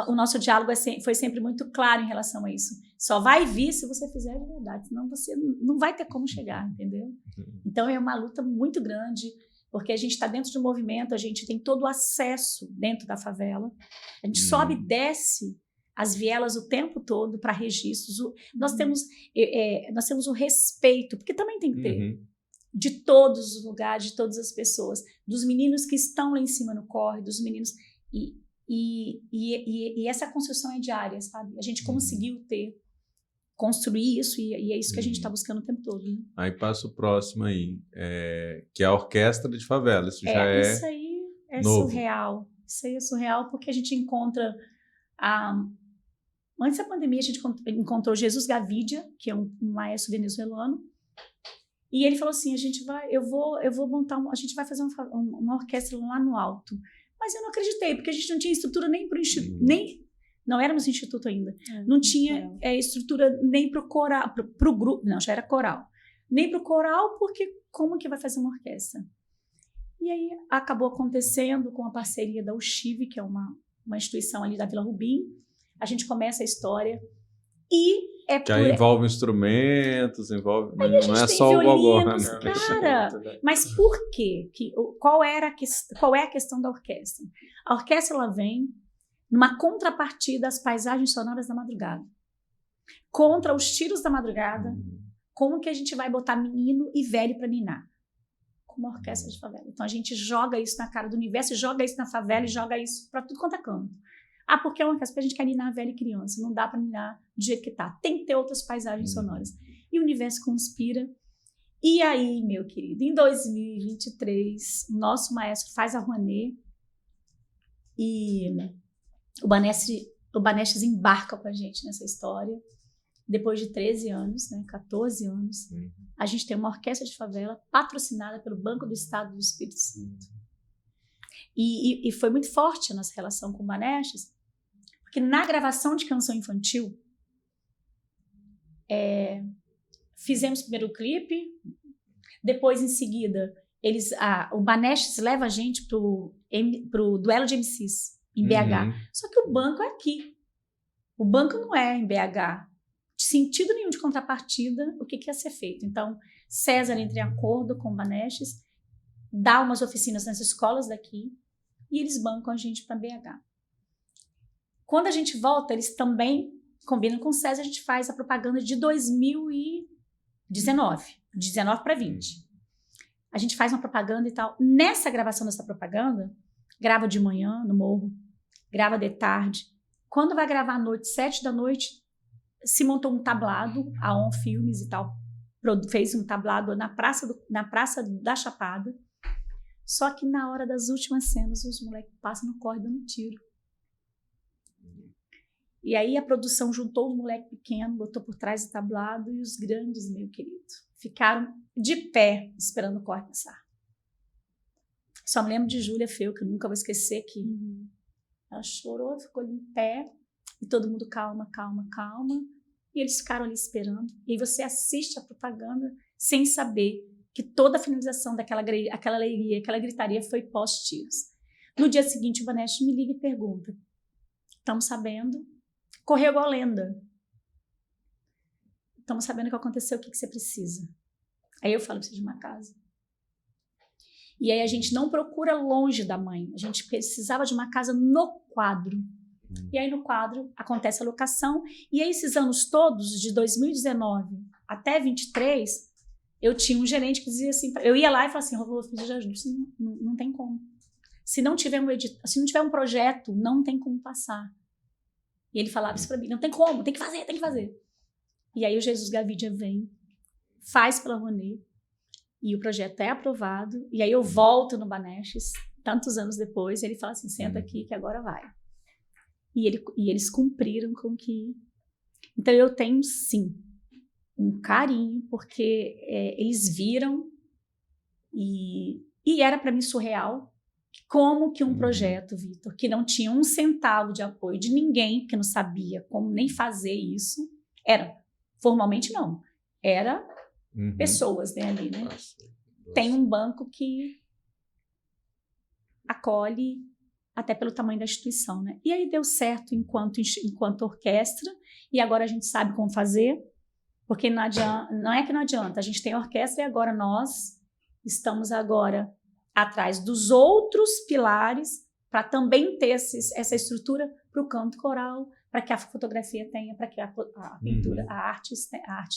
Speaker 3: o nosso diálogo foi sempre muito claro em relação a isso. Só vai vir se você fizer de verdade, senão você não vai ter como chegar, entendeu? Então, é uma luta muito grande, porque a gente está dentro de um movimento, a gente tem todo o acesso dentro da favela, a gente sobe e desce as vielas o tempo todo para registros. Nós temos o respeito, porque também tem que ter, de todos os lugares, de todas as pessoas, dos meninos que estão lá em cima no corre, dos meninos... E essa construção é diária, sabe? A gente conseguiu construir isso, e é isso que a gente está buscando o tempo todo. Né?
Speaker 2: Aí passa o próximo aí, que é a Orquestra de Favela. Isso já
Speaker 3: isso aí é
Speaker 2: novo.
Speaker 3: Surreal. Isso aí é surreal, porque a gente encontra... Antes da pandemia, a gente encontrou Jesus Gavidia, que é um maestro venezuelano, e ele falou assim, a gente vai fazer uma orquestra lá no alto. Mas eu não acreditei, porque a gente não tinha estrutura nem para o instituto, não éramos instituto ainda, não tinha estrutura nem para o coral, para o grupo, não, já era coral, nem para o coral, porque como que vai fazer uma orquestra? E aí acabou acontecendo com a parceria da UXIV, que é uma instituição ali da Vila Rubim. A gente começa a história e
Speaker 2: que aí envolve instrumentos, envolve...
Speaker 3: Aí
Speaker 2: não é só o gogó, né?
Speaker 3: Cara, mas por quê? Qual é a questão da orquestra? A orquestra ela vem numa contrapartida às paisagens sonoras da madrugada. Contra os tiros da madrugada, como que a gente vai botar menino e velho para ninar? Com uma orquestra de favela. Então a gente joga isso na cara do universo, joga isso na favela e joga isso para tudo quanto é canto. Porque é uma orquestra, porque a gente quer ninar velha e criança, não dá para ninar do jeito que tá. Tem que ter outras paisagens sonoras. E o universo conspira. E aí, meu querido, em 2023, o nosso maestro faz a Rouanet e o Banestes embarca com a gente nessa história. Depois de 13 anos, 14 anos, a gente tem uma orquestra de favela patrocinada pelo Banco do Estado do Espírito Santo. E foi muito forte a nossa relação com o Banestes, porque na gravação de canção infantil, fizemos primeiro o clipe, depois, em seguida, o Banestes leva a gente pro duelo de MCs, em BH. Só que o banco é aqui. O banco não é em BH. De sentido nenhum de contrapartida, o que ia ser feito? Então, César entra em acordo com o Banestes, dá umas oficinas nas escolas daqui, e eles bancam a gente para BH. Quando a gente volta, eles também combinam com o César, a gente faz a propaganda de 2019, de 19 para 20. A gente faz uma propaganda e tal. Nessa gravação dessa propaganda, grava de manhã no morro, grava de tarde. Quando vai gravar à noite, 7 da noite, se montou um tablado, a On Filmes e tal, fez um tablado na Praça da Chapada. Só que na hora das últimas cenas, os moleques passam no corre dando tiro. E aí a produção juntou os moleques pequenos, botou por trás do tablado, e os grandes, meu querido, ficaram de pé esperando o corre passar. Só me lembro de Júlia Feu, que eu nunca vou esquecer, que Ela chorou, ficou ali em pé, e todo mundo calma, calma, calma. E eles ficaram ali esperando. E aí você assiste a propaganda sem saber que toda a finalização aquela alegria, aquela gritaria foi pós-tiros. No dia seguinte, o Banesh me liga e pergunta: estamos sabendo, correu igual lenda. Estamos sabendo o que aconteceu, o que você precisa? Aí eu falo, preciso de uma casa. E aí a gente não procura longe da mãe, a gente precisava de uma casa no quadro. E aí no quadro acontece a locação, e aí esses anos todos, de 2019 até 23, eu tinha um gerente que dizia assim, eu ia lá e falava assim, eu vou pedir ajuda, não tem como. Se não tiver um projeto, não tem como passar. E ele falava isso para mim, não tem como, tem que fazer, tem que fazer. E aí o Jesus Gavidia vem, faz pela Rouanet, e o projeto é aprovado, e aí eu volto no Banestes, tantos anos depois, e ele fala assim, senta aqui que agora vai. E eles cumpriram com que... Então eu tenho, sim, um carinho, porque eles viram, e era para mim surreal, como que um projeto, Vitor, que não tinha um centavo de apoio de ninguém, que não sabia como nem fazer isso, formalmente não, era pessoas, né, ali, né? Nossa. Tem um banco que acolhe até pelo tamanho da instituição, né? E aí deu certo enquanto orquestra, e agora a gente sabe como fazer, porque não é que não adianta, a gente tem orquestra e agora nós estamos agora atrás dos outros pilares para também ter essa estrutura para o canto coral, para que a fotografia tenha, para que a pintura, a arte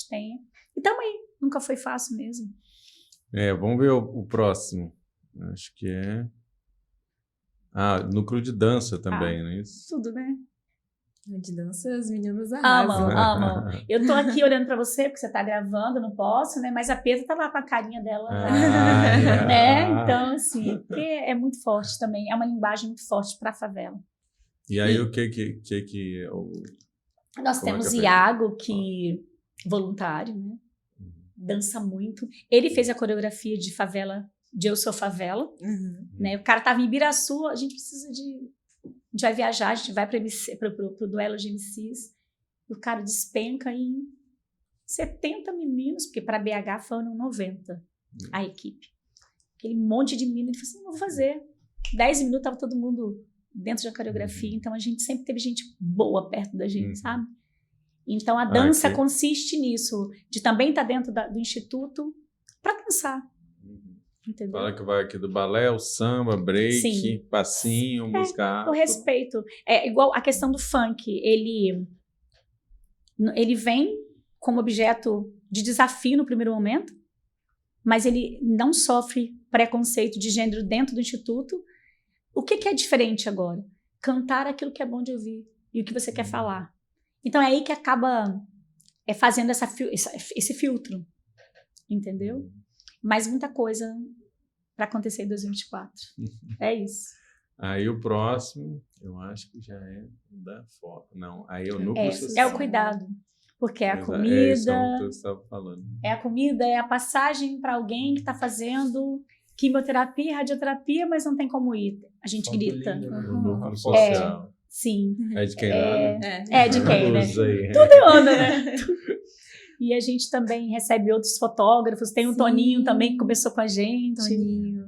Speaker 3: tenha. E também, nunca foi fácil mesmo.
Speaker 2: Vamos ver o próximo. Acho que é... núcleo de dança também, não é isso?
Speaker 3: Tudo, né?
Speaker 4: De dança, as meninas arrasam.
Speaker 3: Amam. Eu tô aqui olhando pra você, porque você tá gravando, não posso, né? Mas a Pedra tá lá com a carinha dela, né? Então, assim, porque é muito forte também. É uma linguagem muito forte pra favela.
Speaker 2: E aí, o que
Speaker 3: Nós temos Iago, voluntário, né? Dança muito. Ele fez a coreografia de Favela, de Eu Sou Favela, né? O cara tava em Ibiraçu, a gente precisa de... A gente vai viajar, a gente vai para o duelo de MCs, o cara despenca em 70 meninos, porque para BH foram 90 a equipe. Aquele monte de meninos, ele falou assim, não vou fazer. 10 minutos estava todo mundo dentro da coreografia, então a gente sempre teve gente boa perto da gente, sabe? Então a dança consiste nisso, de também estar dentro do instituto para dançar. Entendeu?
Speaker 2: Fala que vai aqui do balé, o samba, break, passinho, música afro.
Speaker 3: Eu respeito. É igual a questão do funk. Ele vem como objeto de desafio no primeiro momento, mas ele não sofre preconceito de gênero dentro do instituto. O que é diferente agora? Cantar aquilo que é bom de ouvir e o que você quer falar. Então é aí que acaba fazendo esse filtro. Entendeu? Mas muita coisa para acontecer em 2024. É isso.
Speaker 2: Aí o próximo, eu acho que já é da foto. Não, aí é o núcleo social.
Speaker 3: É o cuidado. Porque é a comida.
Speaker 2: Isso é o que eu estava falando.
Speaker 3: É a comida, é a passagem para alguém que está fazendo quimioterapia, radioterapia, mas não tem como ir. A gente grita.
Speaker 2: O núcleo social.
Speaker 3: Sim.
Speaker 2: É de quem
Speaker 3: É de quem, né?
Speaker 2: Aí.
Speaker 3: Tudo anda, né? E a gente também recebe outros fotógrafos. Tem o Toninho também que começou com a gente.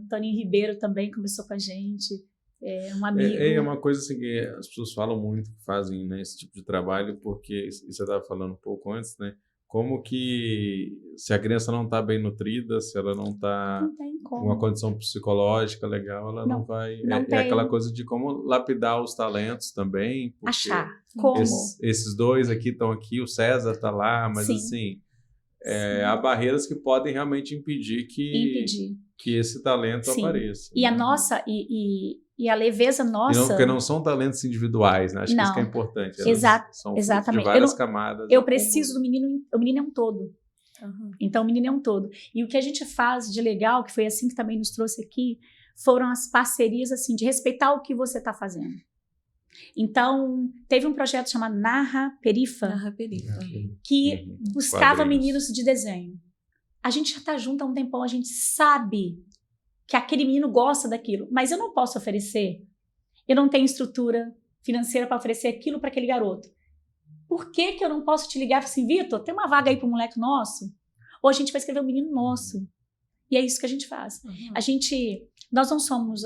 Speaker 3: Toninho Ribeiro também começou com a gente. É um amigo.
Speaker 2: É uma coisa assim que as pessoas falam muito, que fazem, né, esse tipo de trabalho, porque você estava falando um pouco antes, né? Como que se a criança não está bem nutrida, se ela não está com uma condição psicológica legal, ela não vai... É aquela coisa de como lapidar os talentos também.
Speaker 3: Achar como.
Speaker 2: Esses dois aqui estão aqui, o César está lá, mas assim, há barreiras que podem realmente impedir que esse talento apareça.
Speaker 3: E a nossa... E a leveza nossa...
Speaker 2: Porque não são talentos individuais, né? Acho que isso que é importante. São
Speaker 3: exatamente.
Speaker 2: De várias camadas.
Speaker 3: Eu preciso do menino... O menino é um todo. Então, o menino é um todo. E o que a gente faz de legal, que foi assim que também nos trouxe aqui, foram as parcerias, assim, de respeitar o que você está fazendo. Então, teve um projeto chamado Narra Perifa, que buscava meninos de desenho. A gente já está junto há um tempão, a gente sabe que aquele menino gosta daquilo, mas eu não posso oferecer. Eu não tenho estrutura financeira para oferecer aquilo para aquele garoto. Por que que eu não posso te ligar e falar assim, Vitor, tem uma vaga aí para um moleque nosso? Ou a gente vai escrever um menino nosso. E é isso que a gente faz. Nós não somos...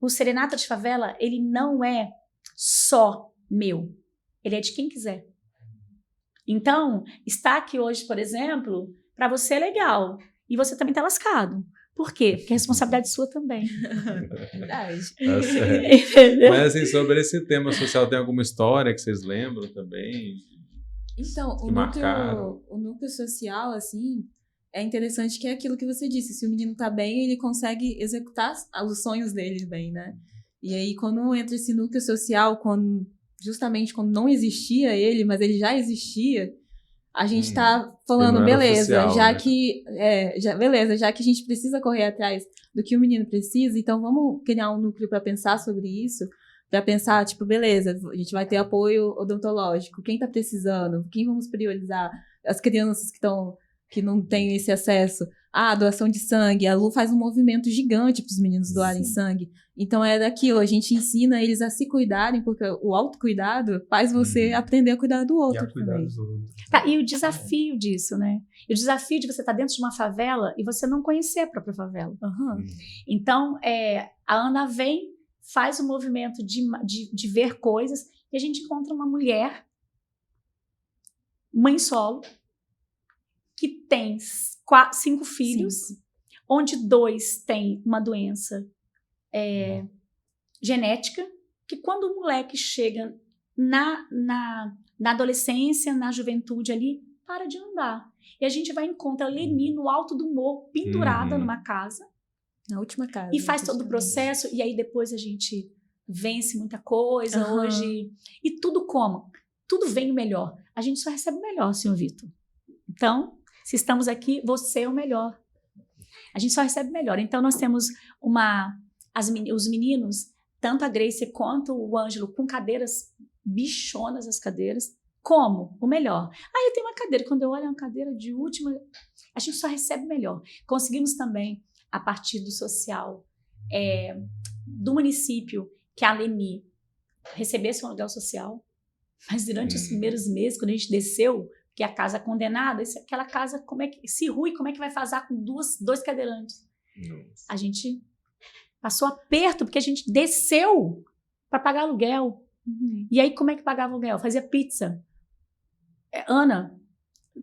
Speaker 3: o Serenata de Favela, ele não é só meu. Ele é de quem quiser. Então, estar aqui hoje, por exemplo, para você é legal. E você também está lascado. Por quê? Porque a responsabilidade é sua também.
Speaker 4: Verdade.
Speaker 2: Tá certo. Mas assim, sobre esse tema social, tem alguma história que vocês lembram também?
Speaker 4: Então, o núcleo social, assim, é interessante que é aquilo que você disse. Se o menino tá bem, ele consegue executar os sonhos dele bem, né? E aí, quando entra esse núcleo social, justamente quando não existia ele, mas ele já existia, a gente tá falando, beleza, oficial, já que a gente precisa correr atrás do que o menino precisa, então vamos criar um núcleo para pensar sobre isso, para pensar, tipo, beleza, a gente vai ter apoio odontológico, quem tá precisando, quem vamos priorizar, as crianças que não têm esse acesso, doação de sangue, a Lu faz um movimento gigante para os meninos doarem sangue, então é daquilo, a gente ensina eles a se cuidarem, porque o autocuidado faz você aprender a cuidar do outro também.
Speaker 3: Tá, e o desafio disso, né? E o desafio de você estar dentro de uma favela e você não conhecer a própria favela. Então, a Ana vem, faz o movimento de ver coisas, e a gente encontra uma mulher, mãe solo, que tem 5 filhos, onde 2 têm uma doença genética, que quando o moleque chega na adolescência, na juventude ali, para de andar. E a gente vai encontrar a Leni no alto do morro, pendurada numa casa.
Speaker 4: Na última casa.
Speaker 3: E faz todo o processo, e aí depois a gente vence muita coisa hoje. E tudo como? Tudo vem o melhor. A gente só recebe o melhor, senhor Vitor. Então, se estamos aqui, você é o melhor. A gente só recebe o melhor. Então, nós temos os meninos, tanto a Grace quanto o Ângelo, com cadeiras bichonas, as cadeiras. Como? O melhor. Eu tenho uma cadeira. Quando eu olho, é uma cadeira de última. A gente só recebe o melhor. Conseguimos também, a partir do social, do município, que a Leni recebesse um aluguel social. Mas durante os primeiros meses, quando a gente desceu, que a casa condenada, aquela casa, se rui, como é que vai fazer com 2 cadeirantes? Nossa. A gente passou aperto, porque a gente desceu para pagar aluguel. E aí, como é que pagava aluguel? Fazia pizza. Ana,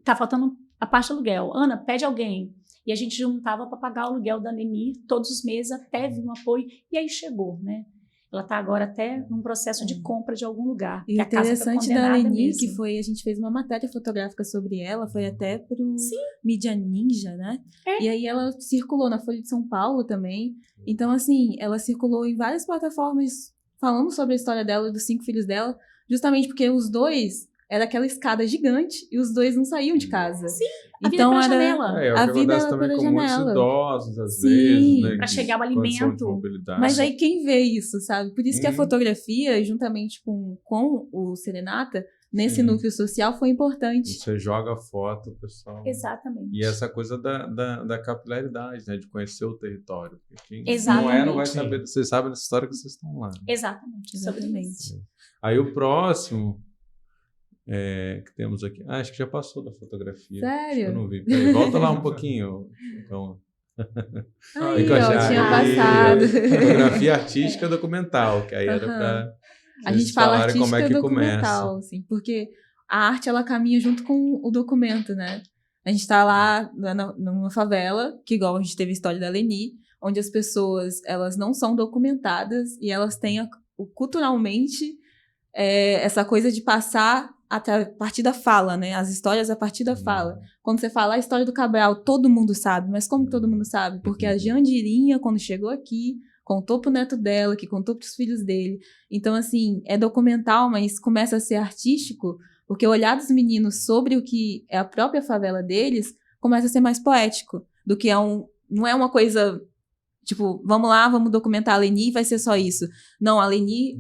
Speaker 3: tá faltando a parte do aluguel. Ana, pede alguém. E a gente juntava para pagar o aluguel da Leni todos os meses, até vir um apoio. E aí chegou, né? Ela está agora até num processo de compra de algum lugar.
Speaker 4: E o interessante da Leni, que foi, a gente fez uma matéria fotográfica sobre ela, foi até pro Mídia Ninja, né? E aí ela circulou na Folha de São Paulo também. Então, assim, ela circulou em várias plataformas falando sobre a história dela e dos 5 filhos dela, justamente porque os 2 era aquela escada gigante e os 2 não saíam de casa.
Speaker 3: Sim,
Speaker 4: então,
Speaker 3: a vida pela janela.
Speaker 4: A vida era pela janela.
Speaker 2: Muitos idosos, às vezes, né?
Speaker 3: Para chegar o alimento.
Speaker 4: Mas aí quem vê isso, sabe? Por isso que a fotografia, juntamente com o Serenata, nesse núcleo social, foi importante.
Speaker 2: Você joga a foto, pessoal.
Speaker 3: Exatamente.
Speaker 2: E essa coisa da capilaridade, né? De conhecer o território. Quem
Speaker 3: Exatamente.
Speaker 2: não vai saber. Vocês sabem dessa história que vocês estão lá.
Speaker 3: Exatamente.
Speaker 2: Aí o próximo... que temos aqui. Acho que já passou da fotografia.
Speaker 4: Sério?
Speaker 2: Eu não vi. Peraí, volta lá um pouquinho. Então.
Speaker 4: Tinha passado.
Speaker 2: Fotografia artística documental, que aí era para
Speaker 4: a gente fala artística documental, assim, porque a arte ela caminha junto com o documento, né? A gente tá lá numa favela, que igual a gente teve a história da Leni, onde as pessoas elas não são documentadas e elas têm culturalmente essa coisa de passar a partir da fala, né? As histórias a partir da fala. Quando você fala a história do Cabral, todo mundo sabe. Mas como que todo mundo sabe? Porque a Jandirinha, quando chegou aqui, contou pro neto dela, que contou pros filhos dele. Então, assim, é documental, mas começa a ser artístico, porque o olhar dos meninos sobre o que é a própria favela deles começa a ser mais poético, do que não é uma coisa... Tipo, vamos lá, vamos documentar a Leni, vai ser só isso. Não, a Leni,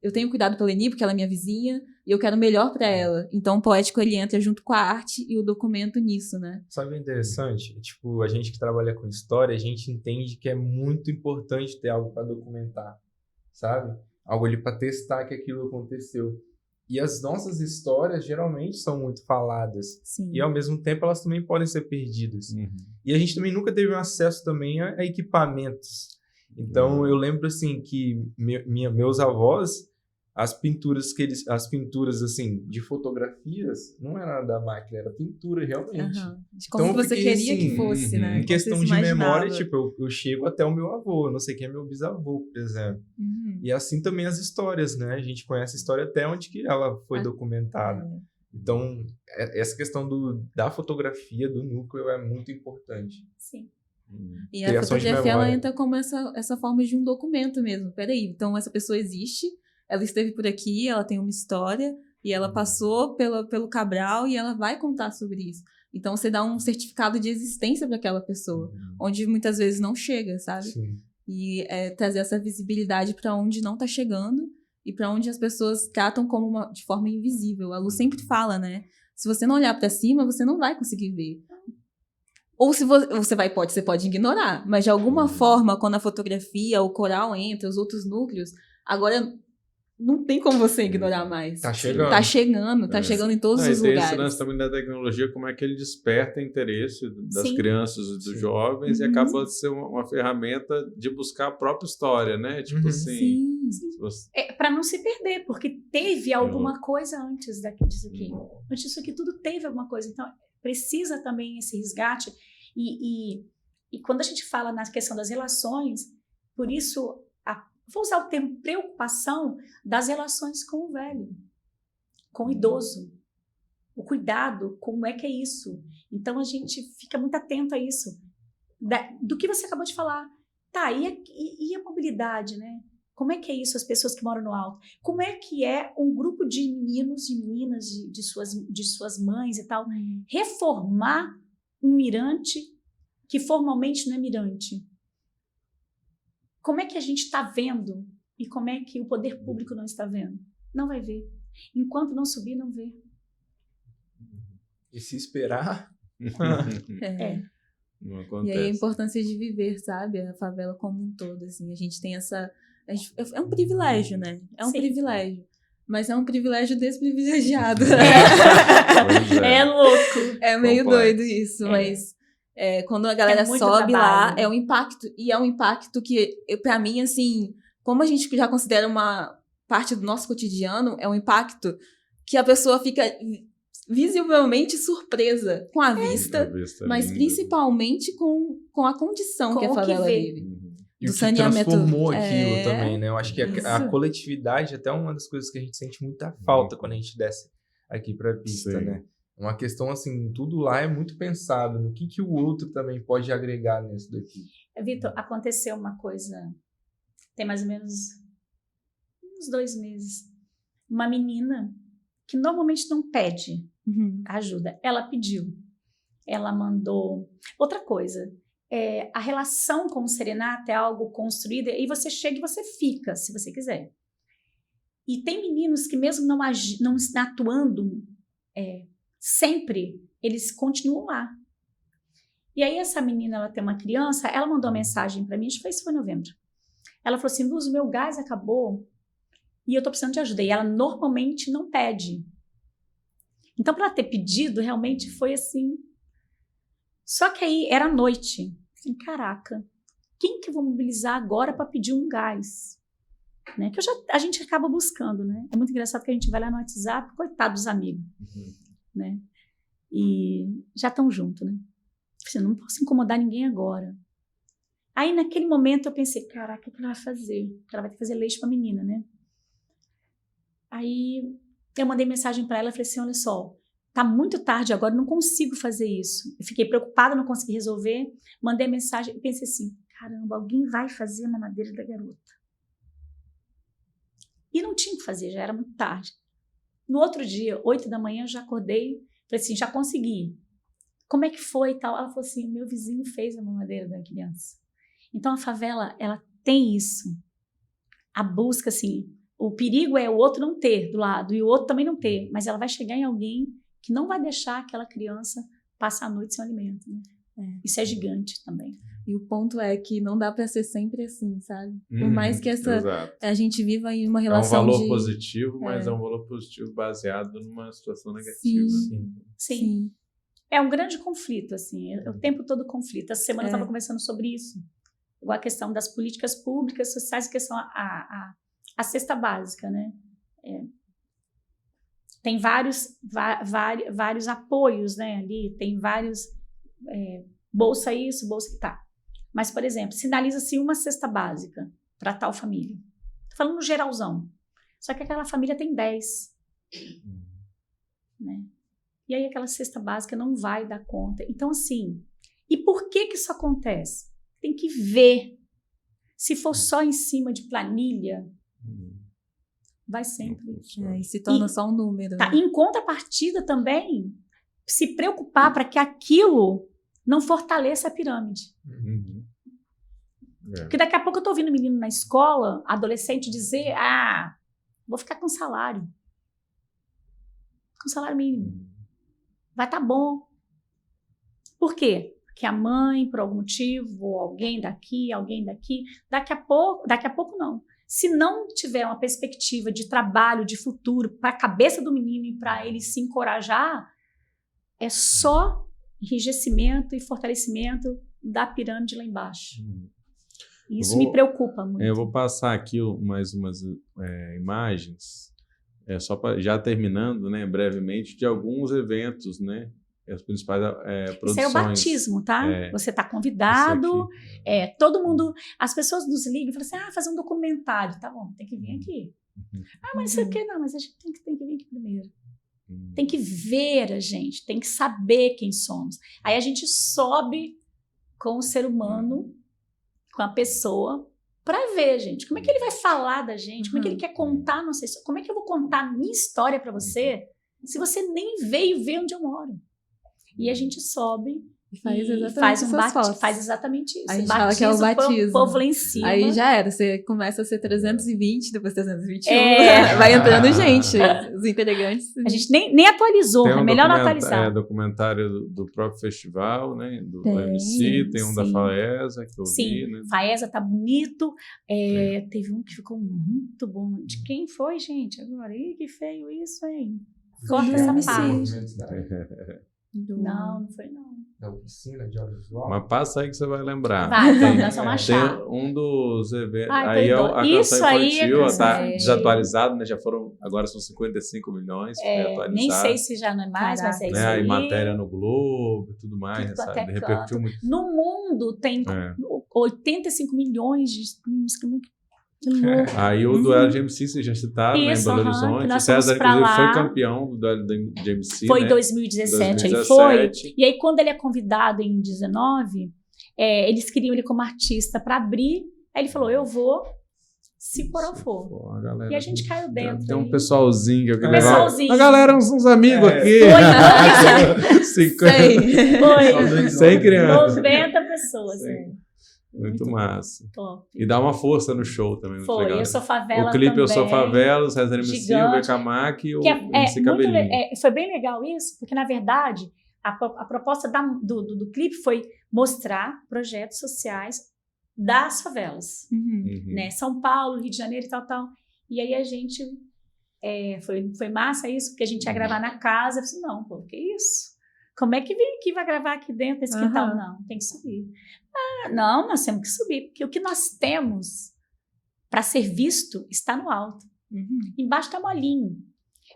Speaker 4: eu tenho cuidado pela Leni, porque ela é minha vizinha, e eu quero o melhor pra ela. Então, o poético, ele entra junto com a arte e o documento nisso, né?
Speaker 5: Sabe o que é interessante? Tipo, a gente que trabalha com história, a gente entende que é muito importante ter algo para documentar, sabe? Algo ali para testar que aquilo aconteceu. E as nossas histórias geralmente são muito faladas.
Speaker 4: Sim.
Speaker 5: E ao mesmo tempo elas também podem ser perdidas.
Speaker 2: Uhum.
Speaker 5: E a gente também nunca teve acesso também a equipamentos. Então eu lembro assim que meus avós, as pinturas assim de fotografias não era da máquina, era pintura realmente.
Speaker 4: Aham. De como
Speaker 5: Então, eu
Speaker 4: você
Speaker 5: fiquei,
Speaker 4: queria
Speaker 5: assim,
Speaker 4: que fosse, né?
Speaker 5: Em
Speaker 4: Como
Speaker 5: questão
Speaker 4: você
Speaker 5: de memória,
Speaker 4: imaginava.
Speaker 5: tipo, eu chego até o meu avô, eu não sei quem é meu bisavô, por exemplo.
Speaker 4: Uhum.
Speaker 5: E assim também as histórias, né? A gente conhece a história até onde que ela foi
Speaker 4: Ah,
Speaker 5: documentada.
Speaker 4: É.
Speaker 5: Então, essa questão da fotografia, do núcleo, é muito importante.
Speaker 3: Sim.
Speaker 4: E a
Speaker 5: Criação de
Speaker 4: fotografia, ela
Speaker 5: memória.
Speaker 4: entra como essa forma de um documento mesmo. Peraí, então essa pessoa existe, ela esteve por aqui, ela tem uma história, e ela passou pelo Cabral e ela vai contar sobre isso. Então você dá um certificado de existência para aquela pessoa, onde muitas vezes não chega, sabe?
Speaker 5: Sim.
Speaker 4: E trazer essa visibilidade para onde não está chegando e para onde as pessoas tratam como de forma invisível. A Lu sempre fala, né? Se você não olhar para cima, você não vai conseguir ver. Ou se você pode ignorar, mas de alguma forma, quando a fotografia, o coral entra, os outros núcleos, agora não tem como você ignorar mais.
Speaker 5: Tá chegando.
Speaker 4: Tá chegando, tá
Speaker 2: É.
Speaker 4: chegando em todos
Speaker 2: Não,
Speaker 4: os
Speaker 2: e tem esse
Speaker 4: lugares.
Speaker 2: lance também da tecnologia, como é que ele desperta interesse das
Speaker 3: Sim.
Speaker 2: crianças e dos
Speaker 5: Sim.
Speaker 2: jovens e
Speaker 3: Uhum.
Speaker 2: acaba de ser uma ferramenta de buscar a própria história, né? Tipo
Speaker 5: Uhum.
Speaker 2: assim,
Speaker 4: Sim.
Speaker 2: se você-
Speaker 3: Para não se perder, porque teve alguma coisa antes disso aqui. Antes disso aqui tudo teve alguma coisa. Então, precisa também esse resgate. E quando a gente fala na questão das relações, por isso, vou usar o termo preocupação das relações com o velho, com o idoso. O cuidado, como é que é isso? Então, a gente fica muito atento a isso. Do que você acabou de falar. Tá, e a mobilidade, né? Como é que é isso, as pessoas que moram no alto? Como é que é um grupo de meninos e meninas de suas mães e tal, reformar um mirante que formalmente não é mirante? Como é que a gente está vendo e como é que o poder público não está vendo? Não vai ver. Enquanto não subir, não vê.
Speaker 5: E se esperar...
Speaker 4: É.
Speaker 2: Não
Speaker 4: E
Speaker 2: acontece.
Speaker 4: aí a importância de viver, sabe? A favela como um todo, assim. A gente tem é um privilégio, né? É um
Speaker 3: Sim.
Speaker 4: privilégio. Mas é um privilégio desprivilegiado.
Speaker 2: Pois
Speaker 3: É louco.
Speaker 4: É meio
Speaker 2: Complexo.
Speaker 4: doido isso,
Speaker 3: É.
Speaker 4: mas quando a galera
Speaker 3: muito
Speaker 4: sobe lá,
Speaker 3: trabalho.
Speaker 4: é um impacto. E é um impacto que, pra mim, assim, como a gente já considera uma parte do nosso cotidiano, é um impacto que a pessoa fica visivelmente surpresa com a vista, mas
Speaker 2: linda.
Speaker 4: principalmente com a condição
Speaker 3: Com
Speaker 4: que a
Speaker 3: o que
Speaker 4: favela
Speaker 3: vê.
Speaker 4: vive.
Speaker 2: Uhum.
Speaker 5: E
Speaker 4: Do
Speaker 5: o que
Speaker 4: saneamento.
Speaker 5: transformou aquilo também, né? Eu acho que a
Speaker 4: isso.
Speaker 5: coletividade é até uma das coisas que a gente sente muita falta quando a gente desce aqui pra pista,
Speaker 2: Sim.
Speaker 5: né? Uma questão assim, tudo lá é muito pensado no que o outro também pode agregar nisso daqui.
Speaker 3: Vitor, aconteceu uma coisa, tem mais ou menos uns 2 meses. Uma menina que normalmente não pede
Speaker 4: Uhum.
Speaker 3: ajuda, ela pediu. Ela mandou. Outra coisa, a relação com o serenata é algo construído, e você chega e você fica, se você quiser. E tem meninos que mesmo não estão atuando sempre, eles continuam lá. E aí essa menina, ela tem uma criança, ela mandou uma mensagem para mim, acho que foi em novembro. Ela falou assim, Luz, o meu gás acabou e eu tô precisando de ajuda. E ela normalmente não pede. Então, para ela ter pedido, realmente foi assim. Só que aí era noite. Assim, caraca, quem que eu vou mobilizar agora para pedir um gás? Né? Que a gente acaba buscando, né? É muito engraçado que a gente vai lá no WhatsApp, coitado dos amigos, né? E já estão juntos, né? Eu não posso incomodar ninguém agora. Aí, naquele momento, eu pensei, caraca, o que ela vai fazer? Ela vai ter que fazer leite para a menina, né? Aí, eu mandei mensagem para ela e falei assim, olha só, tá muito tarde agora, eu não consigo fazer isso. Eu fiquei preocupada, não consegui resolver. Mandei mensagem e pensei assim, caramba, alguém vai fazer a mamadeira da garota. E não tinha o que fazer, já era muito tarde. No outro dia, 8 da manhã, eu já acordei, falei assim, já consegui. Como é que foi e tal? Ela falou assim, meu vizinho fez a mamadeira da criança. Então, a favela, ela tem isso. A busca, assim, o perigo é o outro não ter do lado e o outro também não ter, mas ela vai chegar em alguém que não vai deixar aquela criança passar a noite sem alimento, né? Isso é gigante também.
Speaker 4: E o ponto é que não dá pra ser sempre assim, sabe? Por mais que
Speaker 2: Exato.
Speaker 4: a gente viva em uma
Speaker 2: É um
Speaker 4: relação
Speaker 2: valor positivo, mas
Speaker 4: É.
Speaker 2: é um valor positivo baseado numa situação negativa.
Speaker 3: Sim. É um grande conflito, assim, é o tempo todo conflito. Essa semana eu estava conversando sobre isso. Igual a questão das políticas públicas, sociais, a questão a cesta básica, né? Tem vários apoios, né, ali, tem vários, bolsa isso, bolsa que tá. Mas, por exemplo, sinaliza-se uma cesta básica para tal família. Tô falando no geralzão. Só que aquela família tem 10, né? E aí aquela cesta básica não vai dar conta. Então, assim, e por que isso acontece? Tem que ver. Se for só em cima de planilha, vai sempre.
Speaker 4: e se torna só um número.
Speaker 3: Tá,
Speaker 4: né?
Speaker 3: em contrapartida também, se preocupar para que aquilo não fortaleça a pirâmide. Porque daqui a pouco eu estou ouvindo menino na escola, adolescente, dizer, vou ficar com salário. Com salário mínimo. Vai estar bom. Por quê? Porque a mãe, por algum motivo, ou alguém daqui, daqui a pouco não. Se não tiver uma perspectiva de trabalho, de futuro, para a cabeça do menino e para ele se encorajar, é só enrijecimento e fortalecimento da pirâmide lá embaixo. Isso me preocupa muito.
Speaker 2: Eu vou passar aqui mais umas imagens, só já terminando, né, brevemente, de alguns eventos, né? As principais produções.
Speaker 3: Isso é o batismo, tá? Você está convidado, todo mundo, as pessoas nos ligam e falam assim, fazer um documentário, tá bom, tem que vir aqui. Mas isso aqui não, mas a gente tem que vir aqui primeiro. Tem que ver a gente, tem que saber quem somos. Aí a gente sobe com o ser humano, com a pessoa, para ver, gente, como é que ele vai falar da gente, como é que ele quer contar, não sei, como é que eu vou contar a minha história para você, se você nem veio ver onde eu moro. E a gente sobe
Speaker 4: E faz exatamente
Speaker 3: faz
Speaker 4: essas fotos.
Speaker 3: faz exatamente isso.
Speaker 4: A gente fala que é o batismo.
Speaker 3: O povo lá em cima.
Speaker 4: Aí já era, você começa a ser 320, depois 321, vai entrando gente, os integrantes.
Speaker 3: A gente nem atualizou, é melhor não atualizar.
Speaker 2: Documentário do próprio festival, né? Do
Speaker 4: Tem,
Speaker 2: MC, tem um da
Speaker 3: sim.
Speaker 2: Faesa, que eu vi, né?
Speaker 3: Faesa tá bonito. Teve um que ficou muito bom. De quem foi, gente? Agora, que feio isso, hein? Corta essa parte. Não foi não.
Speaker 5: Da oficina de audiovisual.
Speaker 2: Mas passa aí que você vai lembrar.
Speaker 3: Nós vamos achar.
Speaker 2: Tem um dos eventos.
Speaker 3: Ai,
Speaker 2: Aí a
Speaker 3: isso
Speaker 2: canção
Speaker 3: aí
Speaker 2: infantil,
Speaker 3: canção
Speaker 2: tá
Speaker 3: infantil.
Speaker 2: desatualizado, né? Agora são 55 milhões. Foi atualizado.
Speaker 3: Nem sei se já não é mais, mas é isso
Speaker 2: né?
Speaker 3: aí.
Speaker 2: E matéria no Globo e tudo mais,
Speaker 3: Tudo
Speaker 2: sabe?
Speaker 3: quanto é
Speaker 2: Repercutiu muito.
Speaker 3: No mundo tem 85 milhões de streams. Que louco.
Speaker 2: Aí o duelo de MC, vocês já citaram, né, em Belo
Speaker 3: que
Speaker 2: Horizonte. O
Speaker 3: nós
Speaker 2: César,
Speaker 3: fomos pra
Speaker 2: inclusive, foi
Speaker 3: lá.
Speaker 2: campeão do duelo de MC.
Speaker 3: Foi em
Speaker 2: né?
Speaker 3: 2017, aí foi.
Speaker 2: 2017.
Speaker 3: E aí, quando ele é convidado em 19, eles queriam ele como artista para abrir. Aí ele falou, eu vou, se for ou for.
Speaker 2: Pô, galera,
Speaker 3: E a gente caiu dentro.
Speaker 2: Tem um
Speaker 3: aí.
Speaker 2: pessoalzinho que eu queria
Speaker 3: Pessoalzinho.
Speaker 2: A galera, uns amigos aqui.
Speaker 3: Foi.
Speaker 2: 100 crianças.
Speaker 3: 90 pessoas.
Speaker 2: Muito massa.
Speaker 3: Top.
Speaker 2: E dá uma força no show também. Muito
Speaker 3: Foi,
Speaker 2: legal.
Speaker 3: Eu Sou Favela
Speaker 2: O clipe
Speaker 3: também.
Speaker 2: Eu Sou Favela, o César MC, o
Speaker 3: Gigante.
Speaker 2: Becamac e o
Speaker 3: Que
Speaker 2: MC Cabelinho.
Speaker 3: foi bem legal isso, porque, na verdade, a proposta do clipe foi mostrar projetos sociais das favelas. Né? São Paulo, Rio de Janeiro e tal. E aí a gente... foi massa isso, porque a gente ia gravar na casa. Eu falei, não, pô, que isso? Como é que vem aqui, vai gravar aqui dentro desse quintal? Não, tem que subir. Não, nós temos que subir, porque o que nós temos para ser visto está no alto. Embaixo está molinho.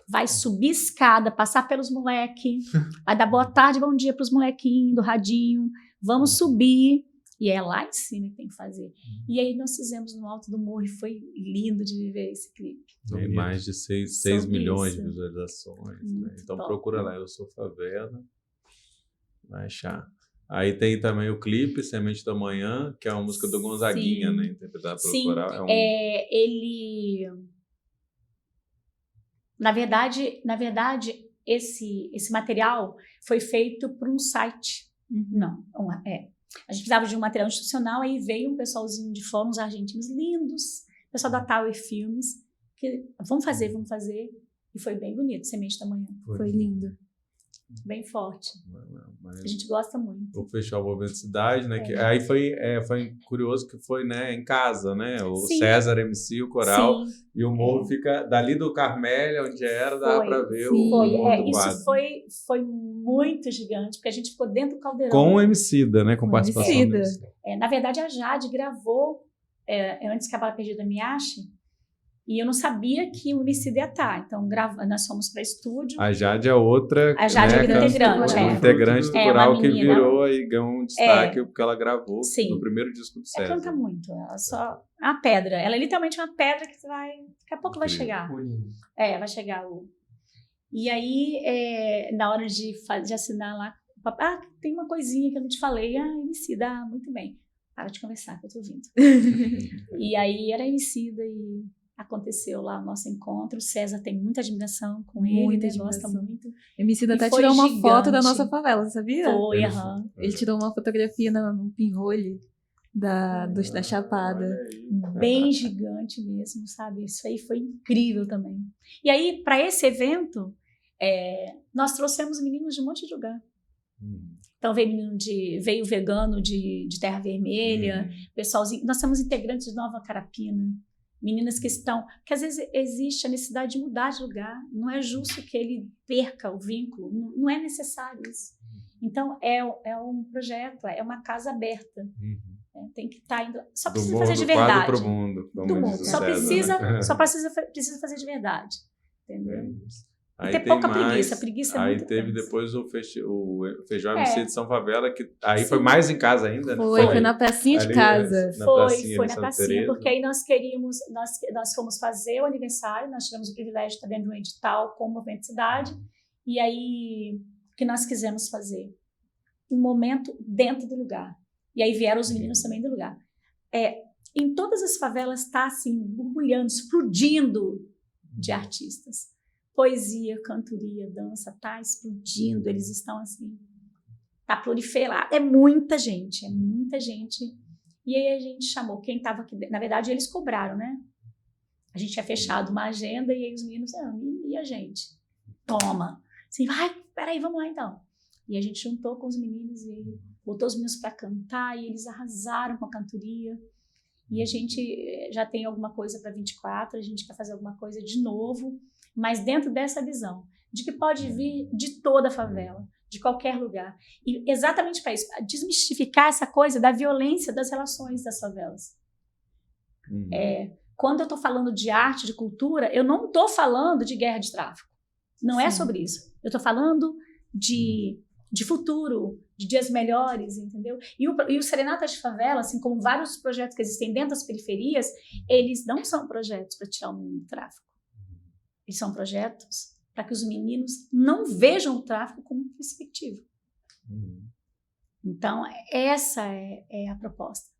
Speaker 3: Vai subir escada, passar pelos moleques, vai dar boa tarde, bom dia para os molequinhos do radinho, vamos subir. E é lá em cima que tem que fazer. E aí nós fizemos no alto do morro e foi lindo de viver esse clipe.
Speaker 2: Tem mais de 6 milhões de visualizações. Né? Então
Speaker 3: top.
Speaker 2: Procura lá, Eu Sou Favela. Vai achar. Aí tem também o clipe Semente da Manhã, que é uma música do Gonzaguinha,
Speaker 3: Sim.
Speaker 2: né? Interpretada pelo
Speaker 3: Sim,
Speaker 2: coral.
Speaker 3: ele... Na verdade esse material foi feito por um site. Não, a gente precisava de um material institucional, aí veio um pessoalzinho de fora, uns argentinos lindos, pessoal da Tower Filmes, que vamos fazer, e foi bem bonito, Semente da Manhã.
Speaker 4: Foi lindo.
Speaker 3: bem forte.
Speaker 2: Mas
Speaker 3: A gente gosta muito.
Speaker 2: vou fechar o movimento cidade, né? Que, aí foi curioso que foi, né, em casa, né? O
Speaker 3: Sim.
Speaker 2: César MC, o coral,
Speaker 3: Sim.
Speaker 2: e o morro fica dali do Carmélia, onde era, dá
Speaker 3: Foi,
Speaker 2: para ver
Speaker 4: sim.
Speaker 2: o
Speaker 3: Foi,
Speaker 2: morro do quadro.
Speaker 3: isso foi muito gigante, porque a gente ficou dentro do caldeirão.
Speaker 2: Com o Emicida, né? Com
Speaker 4: Com
Speaker 2: participação do
Speaker 4: Emicida.
Speaker 2: Emicida.
Speaker 3: Na verdade, a Jade gravou antes que a Bala Perdida me ache, e eu não sabia que o Emicida ia estar. Então, nós fomos para estúdio.
Speaker 2: A Jade é outra.
Speaker 3: A Jade é
Speaker 2: né,
Speaker 3: integrante,
Speaker 2: uma
Speaker 3: é.
Speaker 2: integrante do
Speaker 3: É,
Speaker 2: coral
Speaker 3: uma
Speaker 2: que
Speaker 3: menina.
Speaker 2: virou e ganhou um destaque porque ela gravou
Speaker 3: Sim.
Speaker 2: no primeiro disco do César.
Speaker 3: Canta muito, ela só é uma pedra. Ela é literalmente uma pedra que daqui a pouco vai
Speaker 2: Incrível.
Speaker 3: chegar.
Speaker 5: Purinho.
Speaker 3: Vai chegar o. E aí, na hora de assinar lá, tem uma coisinha que eu não te falei. Emicida, muito bem. Para de conversar, que eu tô vindo. E aí era Emicida e aconteceu lá o nosso encontro. O César tem muita admiração com ele,
Speaker 4: Muita
Speaker 3: né? Gosta
Speaker 4: admiração.
Speaker 3: muito.
Speaker 4: Emicida
Speaker 3: E
Speaker 4: até
Speaker 3: foi
Speaker 4: tirou uma
Speaker 3: gigante.
Speaker 4: foto da nossa favela, você sabia?
Speaker 3: Foi,
Speaker 2: Ele-
Speaker 3: aham.
Speaker 4: Ele tirou uma fotografia no pinhole da Chapada.
Speaker 2: Olha aí.
Speaker 3: Bem gigante mesmo, sabe? Isso aí foi incrível também. E aí, para esse evento, nós trouxemos meninos de um monte de lugar. Então veio vegano de Terra Vermelha, pessoalzinho. Nós temos integrantes de Nova Carapina, meninas que estão. Porque às vezes existe a necessidade de mudar de lugar. Não é justo que ele perca o vínculo. Não é necessário isso. Então é um projeto, é uma casa aberta. Tem que estar indo. Só
Speaker 2: Do
Speaker 3: precisa
Speaker 2: morro
Speaker 3: fazer de
Speaker 2: do quadro
Speaker 3: verdade.
Speaker 2: pro mundo. como
Speaker 3: Do
Speaker 2: diz
Speaker 3: mundo.
Speaker 2: o
Speaker 3: Só
Speaker 2: César, né?
Speaker 3: precisa fazer de verdade. Entendeu?
Speaker 2: Aí
Speaker 3: ter
Speaker 2: tem
Speaker 3: pouca
Speaker 2: mais,
Speaker 3: preguiça. Preguiça é
Speaker 2: aí
Speaker 3: muito
Speaker 2: teve
Speaker 3: tenso.
Speaker 2: depois o Feijão MC de São Favela, que aí
Speaker 3: Sim.
Speaker 2: foi mais em casa ainda, né?
Speaker 4: Foi na pracinha de
Speaker 2: Ali,
Speaker 4: casa.
Speaker 2: na
Speaker 3: Foi
Speaker 2: pracinha
Speaker 3: na
Speaker 2: de Santa
Speaker 3: pracinha,
Speaker 2: Teresa.
Speaker 3: porque aí nós fomos fazer o aniversário, nós tivemos o privilégio de estar dentro de um edital com o Movimento Cidade, e aí o que nós quisemos fazer? Um momento dentro do lugar. E aí vieram os meninos também do lugar. Em todas as favelas está assim, borbulhando, explodindo de artistas. Poesia, cantoria, dança, tá explodindo, eles estão assim, tá proliferado. É muita gente. E aí a gente chamou quem estava aqui dentro. Na verdade, eles cobraram, né? A gente tinha fechado uma agenda e aí os meninos, e a gente? Toma. Assim, peraí, vamos lá então. E a gente juntou com os meninos e botou os meninos para cantar e eles arrasaram com a cantoria. E a gente já tem alguma coisa para 24, a gente quer fazer alguma coisa de novo, mas dentro dessa visão, de que pode vir de toda a favela, de qualquer lugar. E exatamente para isso, desmistificar essa coisa da violência das relações das favelas. Quando eu estou falando de arte, de cultura, eu não estou falando de guerra de tráfico. Não é sobre isso. Eu estou falando de futuro, de dias melhores, entendeu? E o Serenata de Favela, assim como vários projetos que existem dentro das periferias, eles não são projetos para tirar o menino do tráfico. Eles são projetos para que os meninos não vejam o tráfico como perspectiva. Então, essa é a proposta.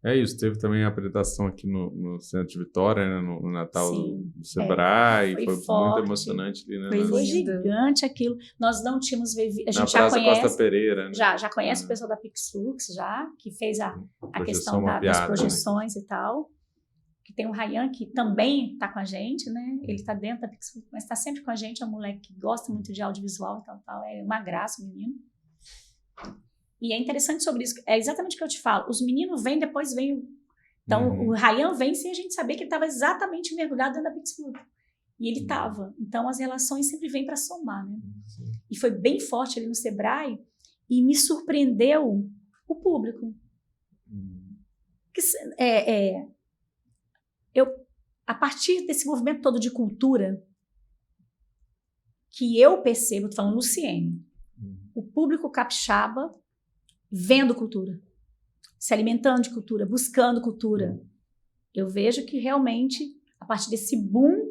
Speaker 2: É isso, teve também a apresentação aqui no Centro de Vitória, né, no Natal
Speaker 3: Sim,
Speaker 2: do Sebrae,
Speaker 3: foi
Speaker 2: foi
Speaker 3: forte.
Speaker 2: muito emocionante ali, né?
Speaker 4: Foi
Speaker 3: Foi
Speaker 4: lindo.
Speaker 3: gigante aquilo. Nós não tínhamos vivido. A
Speaker 2: Na
Speaker 3: gente já
Speaker 2: Praça
Speaker 3: conhece.
Speaker 2: Costa Pereira, né?
Speaker 3: Já conhece o pessoal da Pixlux, que fez a questão das
Speaker 2: mapeada,
Speaker 3: projeções e tal. Que tem o Ryan, que também está com a gente, né? Ele está dentro da Pixlux, mas está sempre com a gente. É um moleque que gosta muito de audiovisual e tal. É uma graça, o menino. E é interessante sobre isso. É exatamente o que eu te falo. Os meninos vêm, depois vem o... Então, o Ryan vem sem a gente saber que ele estava exatamente mergulhado dentro da Pixlux. E ele estava. Então, as relações sempre vêm para somar, né? E foi bem forte ali no Sebrae e me surpreendeu o público. A partir desse movimento todo de cultura, que eu percebo, estou falando Luciene, o público capixaba vendo cultura, se alimentando de cultura, buscando cultura. Eu vejo que realmente, a partir desse boom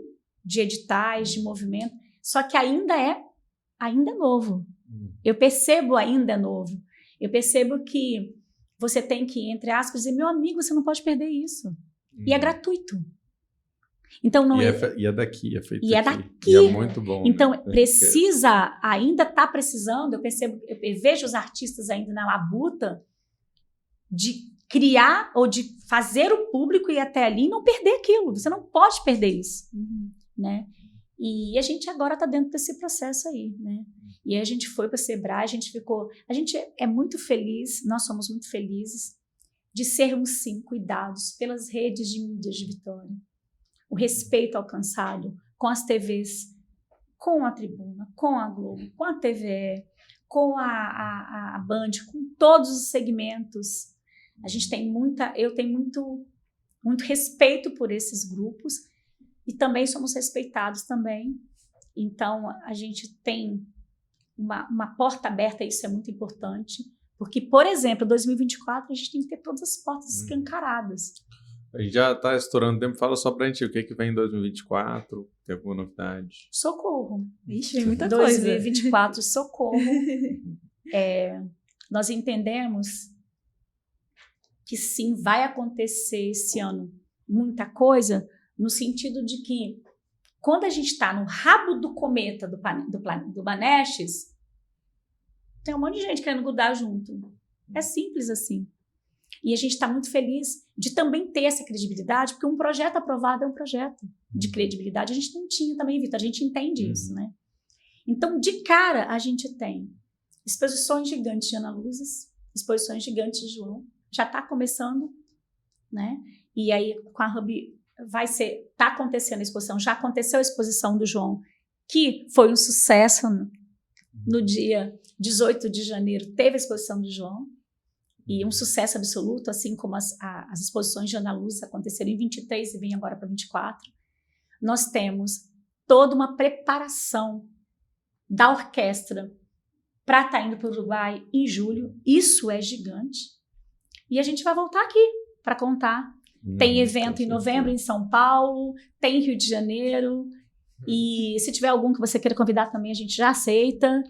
Speaker 3: de editais, de movimento, só que ainda é novo. Eu percebo ainda é novo. Eu percebo que você tem que, entre aspas, dizer, meu amigo, você não pode perder isso. E é gratuito. Então não
Speaker 2: E é daqui, é feito
Speaker 3: e é
Speaker 2: aqui.
Speaker 3: daqui.
Speaker 2: E é muito bom.
Speaker 3: Então,
Speaker 2: né?
Speaker 3: ainda está precisando, eu vejo os artistas ainda na labuta de criar ou de fazer o público ir até ali e não perder aquilo. Você não pode perder isso. Né? E a gente agora está dentro desse processo aí. Né? E aí a gente foi para o Sebrae, a gente é muito feliz, nós somos muito felizes de sermos, sim, cuidados pelas redes de mídias de Vitória. O respeito alcançado com as TVs, com a Tribuna, com a Globo, com a TVE, com a Band, com todos os segmentos. A gente tem eu tenho muito respeito por esses grupos e também somos respeitados também. Então, a gente tem uma porta aberta, isso é muito importante, porque, por exemplo, em 2024, a gente tem que ter todas as portas escancaradas.
Speaker 2: A gente já está estourando tempo. Fala só pra gente o que vem em 2024, tem alguma novidade?
Speaker 3: Socorro.
Speaker 4: Ixi, tem muita coisa.
Speaker 3: 2024, socorro. Nós entendemos que sim, vai acontecer esse ano muita coisa, no sentido de que quando a gente está no rabo do cometa do Banestes, tem um monte de gente querendo grudar junto. É simples assim. E a gente está muito feliz de também ter essa credibilidade, porque um projeto aprovado é um projeto de credibilidade. A gente não tinha também, Vitor, a gente entende isso, né? Então, de cara, a gente tem exposições gigantes de Ana Luzes, exposições gigantes de João, já está começando, né? E aí, com a Hub, está acontecendo a exposição, já aconteceu a exposição do João, que foi um sucesso. No dia 18 de janeiro, teve a exposição do João, e um sucesso absoluto, assim como as exposições de Ana Luzes aconteceram em 23 e vem agora para 24. Nós temos toda uma preparação da orquestra para estar indo para o Uruguai em julho. Isso é gigante. E a gente vai voltar aqui para contar. Tem evento em novembro em São Paulo, tem em Rio de Janeiro. E se tiver algum que você queira convidar também, a gente já aceita.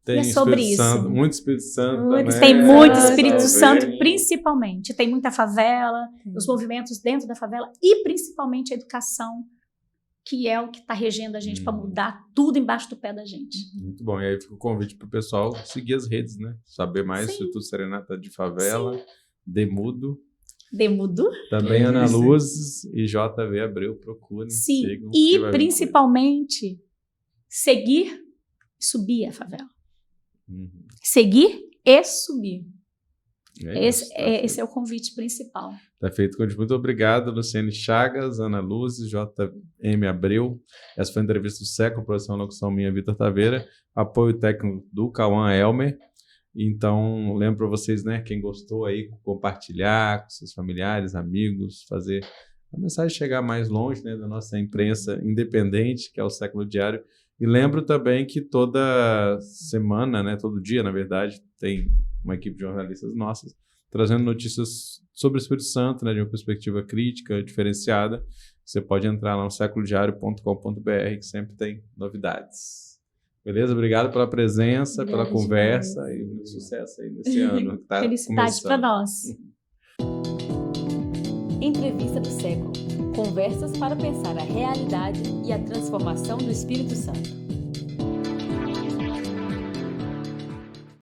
Speaker 2: Tem
Speaker 3: e é sobre
Speaker 2: Espírito
Speaker 3: isso.
Speaker 2: Santo, muito Espírito Santo também.
Speaker 3: Tem muito Espírito
Speaker 2: talvez.
Speaker 3: Santo, principalmente. Tem muita favela, os movimentos dentro da favela e principalmente a educação, que é o que está regendo a gente para mudar tudo embaixo do pé da gente.
Speaker 2: Muito bom. E aí fica o convite para o pessoal seguir as redes, né? Saber mais do Instituto Serenata de Favela, Demudo. Também Ana Luzes e JV Abreu. Procurem, sigam.
Speaker 3: E principalmente seguir e subir a favela. Seguir e subir. Esse é o convite principal.
Speaker 2: Tá feito, convite. Muito obrigado, Luciane Chagas, Ana Luzes, JM Abreu. Essa foi a entrevista do século, produção e locução minha, Vitor Taveira. Apoio técnico do Cauã Elmer. Então, lembro para vocês, né, quem gostou aí, compartilhar com seus familiares, amigos, fazer a mensagem chegar mais longe, né, da nossa imprensa independente, que é o Século Diário. E lembro também que toda semana, né, todo dia, na verdade, tem uma equipe de jornalistas nossas trazendo notícias sobre o Espírito Santo, né, de uma perspectiva crítica, diferenciada. Você pode entrar lá no seculodiario.com.br, que sempre tem novidades. Beleza? Obrigado pela presença, pela conversa e muito sucesso aí nesse ano. Tá
Speaker 3: Felicidade para nós.
Speaker 1: Entrevista do século. Conversas para pensar a realidade e a transformação do Espírito Santo.